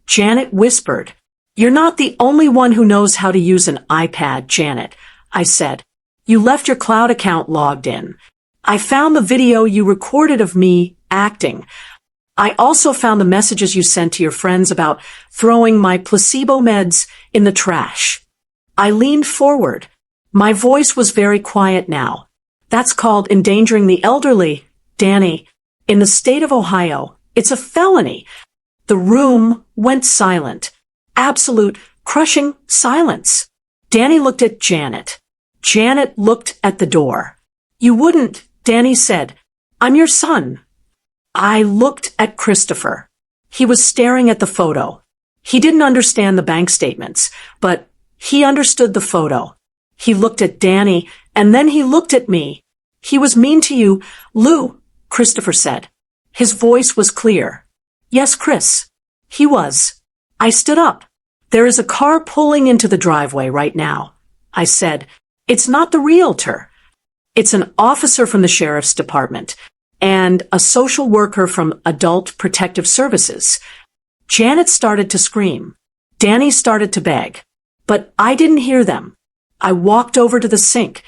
Janet whispered. You're not the only one who knows how to use an iPad, Janet, I said. You left your cloud account logged in. I found the video you recorded of me acting. I also found the messages you sent to your friends about throwing my placebo meds in the trash. I leaned forward. My voice was very quiet now. That's called endangering the elderly, Danny. In the state of Ohio, it's a felony. The room went silent. Absolute, crushing silence. Danny looked at Janet. Janet looked at the door. You wouldn't, Danny said. I'm your son. I looked at Christopher. He was staring at the photo. He didn't understand the bank statements, but he understood the photo. He looked at Danny, and then he looked at me. He was mean to you, Lou, Christopher said. His voice was clear. Yes, Chris. He was. I stood up. There is a car pulling into the driveway right now, I said. It's not the realtor. It's an officer from the sheriff's department and a social worker from Adult Protective Services. Janet started to scream. Danny started to beg. But I didn't hear them. I walked over to the sink.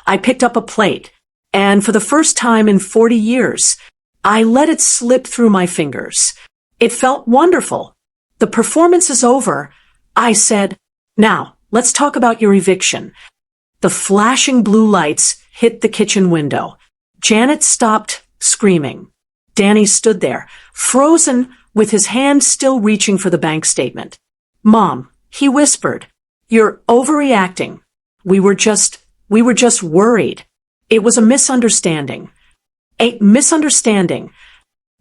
I picked up a plate. And for the first time in 40 years, I let it slip through my fingers. It felt wonderful. The performance is over, I said. Now, let's talk about your eviction. The flashing blue lights hit the kitchen window. Janet stopped screaming. Danny stood there, frozen with his hand still reaching for the bank statement. Mom, he whispered, you're overreacting. We were just worried. It was a misunderstanding. A misunderstanding.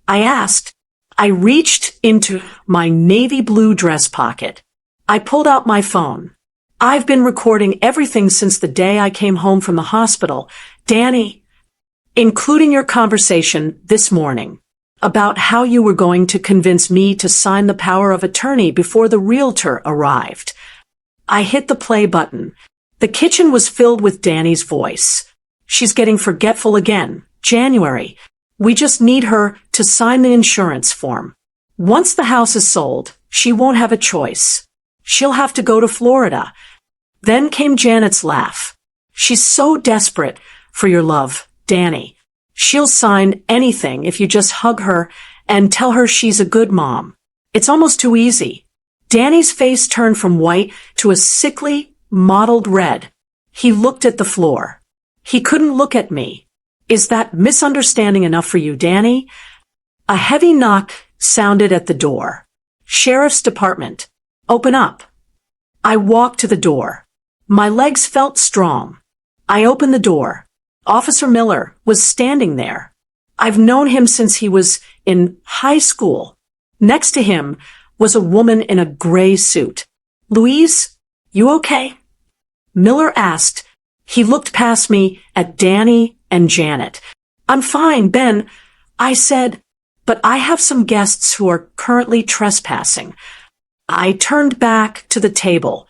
I asked. I reached into my navy blue dress pocket. I pulled out my phone. I've been recording everything since the day I came home from the hospital, Danny, including your conversation this morning about how you were going to convince me to sign the power of attorney before the realtor arrived. I hit the play button. The kitchen was filled with Danny's voice. She's getting forgetful again. January. We just need her to sign the insurance form. Once the house is sold, she won't have a choice. She'll have to go to Florida. Then came Janet's laugh. She's so desperate for your love, Danny. She'll sign anything if you just hug her and tell her she's a good mom. It's almost too easy. Danny's face turned from white to a sickly, mottled red. He looked at the floor. He couldn't look at me. Is that misunderstanding enough for you, Danny? A heavy knock sounded at the door. Sheriff's Department. Open up. I walked to the door. My legs felt strong. I opened the door. Officer Miller was standing there. I've known him since he was in high school. Next to him was a woman in a gray suit. Louise, you okay? Miller asked. He looked past me at Danny and Janet. I'm fine, Ben, I said, but I have some guests who are currently trespassing. I turned back to the table.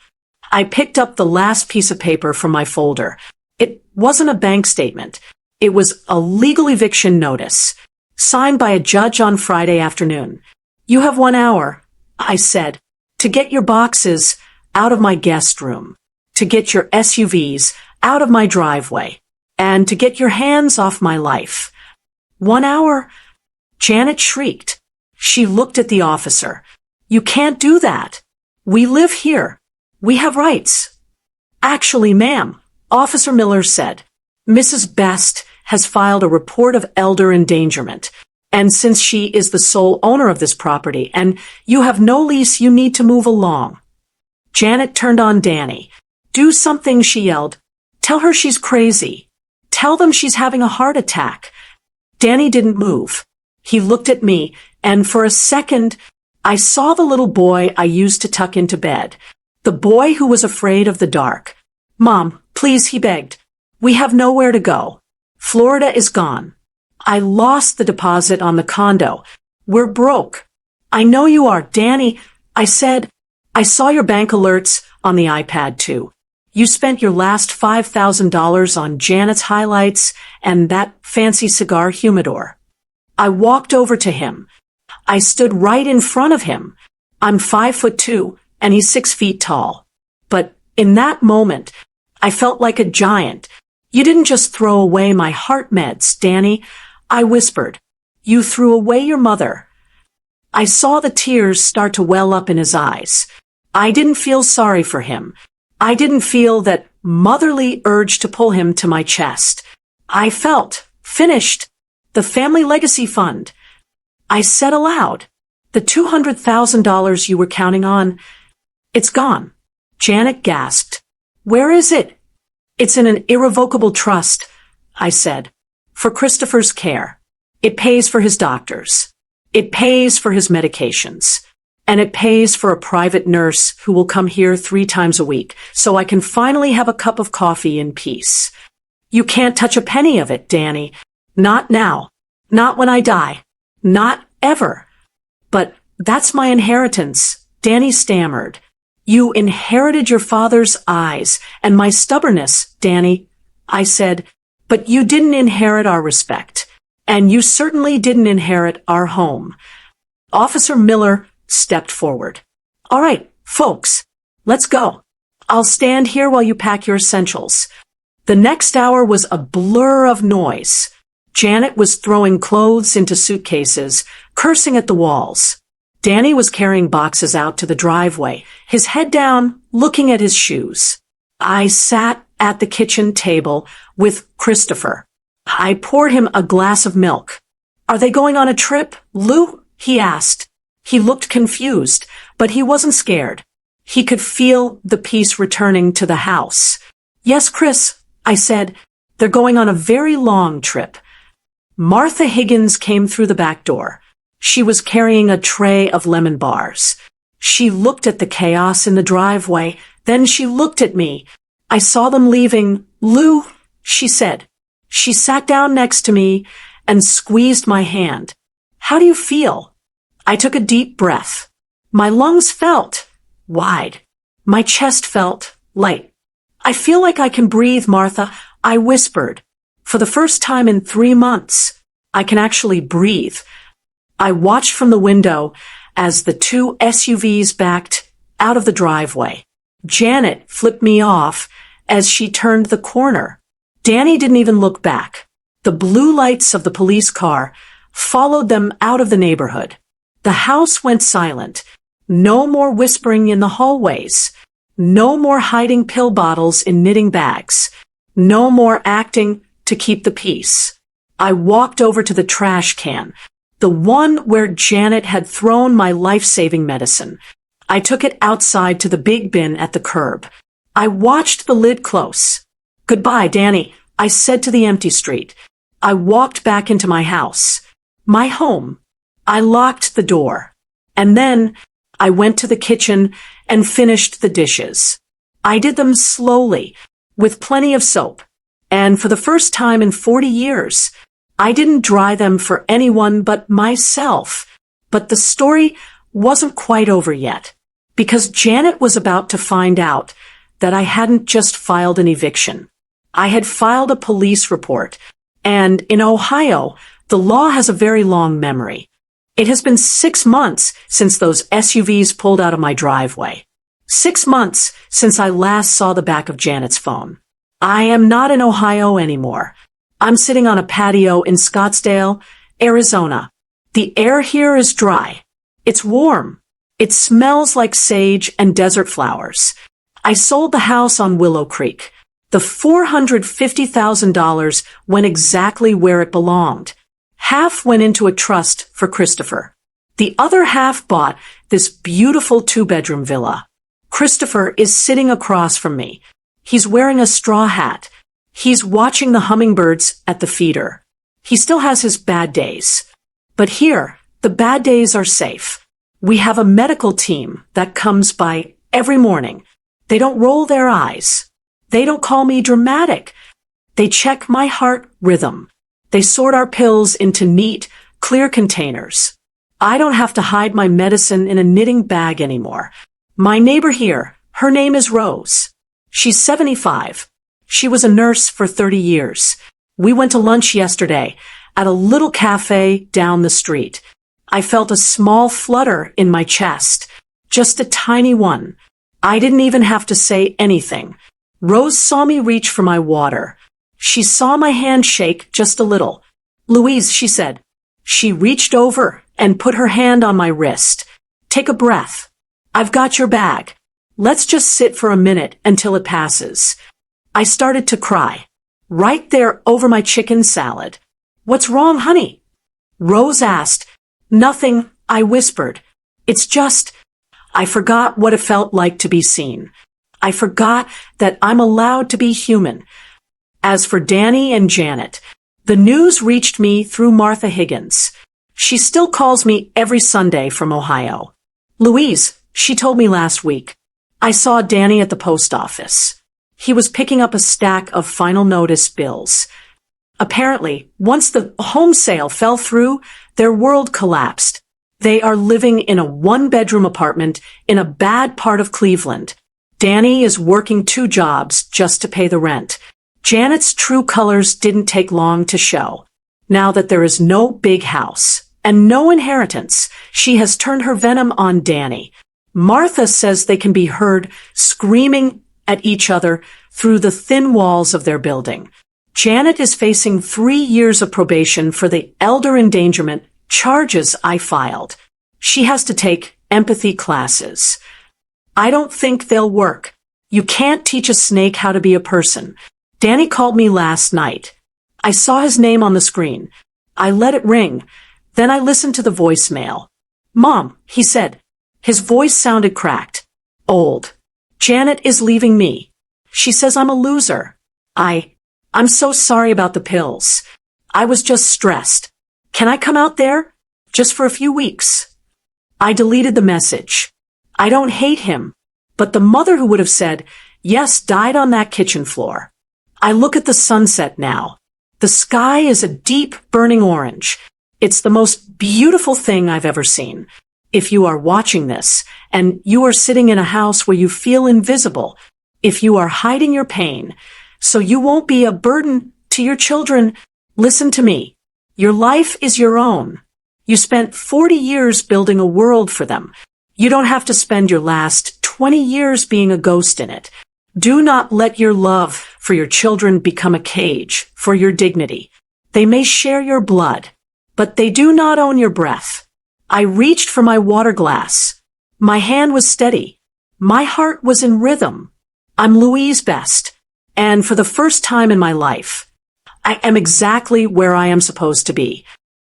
I picked up the last piece of paper from my folder. It wasn't a bank statement. It was a legal eviction notice, signed by a judge on Friday afternoon. You have 1 hour, I said, to get your boxes out of my guest room, to get your SUVs out of my driveway, and to get your hands off my life. 1 hour? Janet shrieked. She looked at the officer. You can't do that. We live here. We have rights. Actually, ma'am, Officer Miller said, Mrs. Best has filed a report of elder endangerment. And since she is the sole owner of this property and you have no lease, you need to move along. Janet turned on Danny. Do something, she yelled. Tell her she's crazy. Tell them she's having a heart attack. Danny didn't move. He looked at me, and for a second, I saw the little boy I used to tuck into bed. The boy who was afraid of the dark. Mom, please, he begged. We have nowhere to go. Florida is gone. I lost the deposit on the condo. We're broke. I know you are, Danny, I said. I saw your bank alerts on the iPad too. You spent your last $5,000 on Janet's highlights and that fancy cigar humidor. I walked over to him. I stood right in front of him. I'm 5'2" and he's 6 feet tall. But in that moment, I felt like a giant. You didn't just throw away my heart meds, Danny, I whispered. You threw away your mother. I saw the tears start to well up in his eyes. I didn't feel sorry for him. I didn't feel that motherly urge to pull him to my chest. I felt finished. The family legacy fund. I said aloud, the $200,000 you were counting on, it's gone. Janet gasped. Where is it? It's in an irrevocable trust, I said, for Christopher's care. It pays for his doctors. It pays for his medications. And it pays for a private nurse who will come here 3 times a week, so I can finally have a cup of coffee in peace. You can't touch a penny of it, Danny. Not now. Not when I die. Not ever. But that's my inheritance, Danny stammered. You inherited your father's eyes and my stubbornness, Danny, I said, but you didn't inherit our respect. And you certainly didn't inherit our home. Officer Miller stepped forward. All right, folks, let's go. I'll stand here while you pack your essentials. The next hour was a blur of noise. Janet was throwing clothes into suitcases, cursing at the walls. Danny was carrying boxes out to the driveway, his head down, looking at his shoes. I sat at the kitchen table with Christopher. I poured him a glass of milk. Are they going on a trip, Lou? He asked. He looked confused, but he wasn't scared. He could feel the peace returning to the house. Yes, Chris, I said. They're going on a very long trip. Martha Higgins came through the back door. She was carrying a tray of lemon bars. She looked at the chaos in the driveway. Then she looked at me. I saw them leaving. Lou, she said. She sat down next to me and squeezed my hand. How do you feel? I took a deep breath. My lungs felt wide. My chest felt light. I feel like I can breathe, Martha, I whispered. For the first time in 3 months, I can actually breathe. I watched from the window as the 2 SUVs backed out of the driveway. Janet flipped me off as she turned the corner. Danny didn't even look back. The blue lights of the police car followed them out of the neighborhood. The house went silent. No more whispering in the hallways. No more hiding pill bottles in knitting bags. No more acting to keep the peace. I walked over to the trash can, the one where Janet had thrown my life-saving medicine. I took it outside to the big bin at the curb. I watched the lid close. "Goodbye, Danny," I said to the empty street. I walked back into my house, my home. I locked the door. And then I went to the kitchen and finished the dishes. I did them slowly, with plenty of soap. And for the first time in 40 years, I didn't dry them for anyone but myself. But the story wasn't quite over yet, because Janet was about to find out that I hadn't just filed an eviction. I had filed a police report, and in Ohio, the law has a very long memory. It has been 6 months since those SUVs pulled out of my driveway. 6 months since I last saw the back of Janet's phone. I am not in Ohio anymore. I'm sitting on a patio in Scottsdale, Arizona. The air here is dry. It's warm. It smells like sage and desert flowers. I sold the house on Willow Creek. The $450,000 went exactly where it belonged. Half went into a trust for Christopher. The other half bought this beautiful 2-bedroom villa. Christopher is sitting across from me. He's wearing a straw hat. He's watching the hummingbirds at the feeder. He still has his bad days. But here, the bad days are safe. We have a medical team that comes by every morning. They don't roll their eyes. They don't call me dramatic. They check my heart rhythm. They sort our pills into neat, clear containers. I don't have to hide my medicine in a knitting bag anymore. My neighbor here, her name is Rose. She's 75. She was a nurse for 30 years. We went to lunch yesterday at a little cafe down the street. I felt a small flutter in my chest, just a tiny one. I didn't even have to say anything. Rose saw me reach for my water. She saw my hand shake just a little. "Louise," she said. She reached over and put her hand on my wrist. "Take a breath. I've got your bag. Let's just sit for a minute until it passes." I started to cry. Right there over my chicken salad. "What's wrong, honey?" Rose asked. "Nothing," I whispered. "It's just, I forgot what it felt like to be seen. I forgot that I'm allowed to be human." As for Danny and Janet, the news reached me through Martha Higgins. She still calls me every Sunday from Ohio. "Louise," she told me last week, "I saw Danny at the post office. He was picking up a stack of final notice bills. Apparently, once the home sale fell through, their world collapsed. They are living in a 1-bedroom apartment in a bad part of Cleveland. Danny is working 2 jobs just to pay the rent. Janet's true colors didn't take long to show. Now that there is no big house and no inheritance, she has turned her venom on Danny. Martha says they can be heard screaming at each other through the thin walls of their building. Janet is facing 3 years of probation for the elder endangerment charges I filed. She has to take empathy classes. I don't think they'll work. You can't teach a snake how to be a person. Danny called me last night. I saw his name on the screen. I let it ring. Then I listened to the voicemail. "Mom," he said. His voice sounded cracked. "Old. Janet is leaving me. She says I'm a loser. I'm so sorry about the pills. I was just stressed. Can I come out there? Just for a few weeks?" I deleted the message. I don't hate him, but the mother who would have said yes died on that kitchen floor. I look at the sunset now. The sky is a deep burning orange. It's the most beautiful thing I've ever seen. If you are watching this, and you are sitting in a house where you feel invisible, if you are hiding your pain, so you won't be a burden to your children, listen to me. Your life is your own. You spent 40 years building a world for them. You don't have to spend your last 20 years being a ghost in it. Do not let your love for your children become a cage for your dignity. They may share your blood, but they do not own your breath. I reached for my water glass. My hand was steady. My heart was in rhythm. I'm Louise Best, and for the first time in my life, I am exactly where I am supposed to be.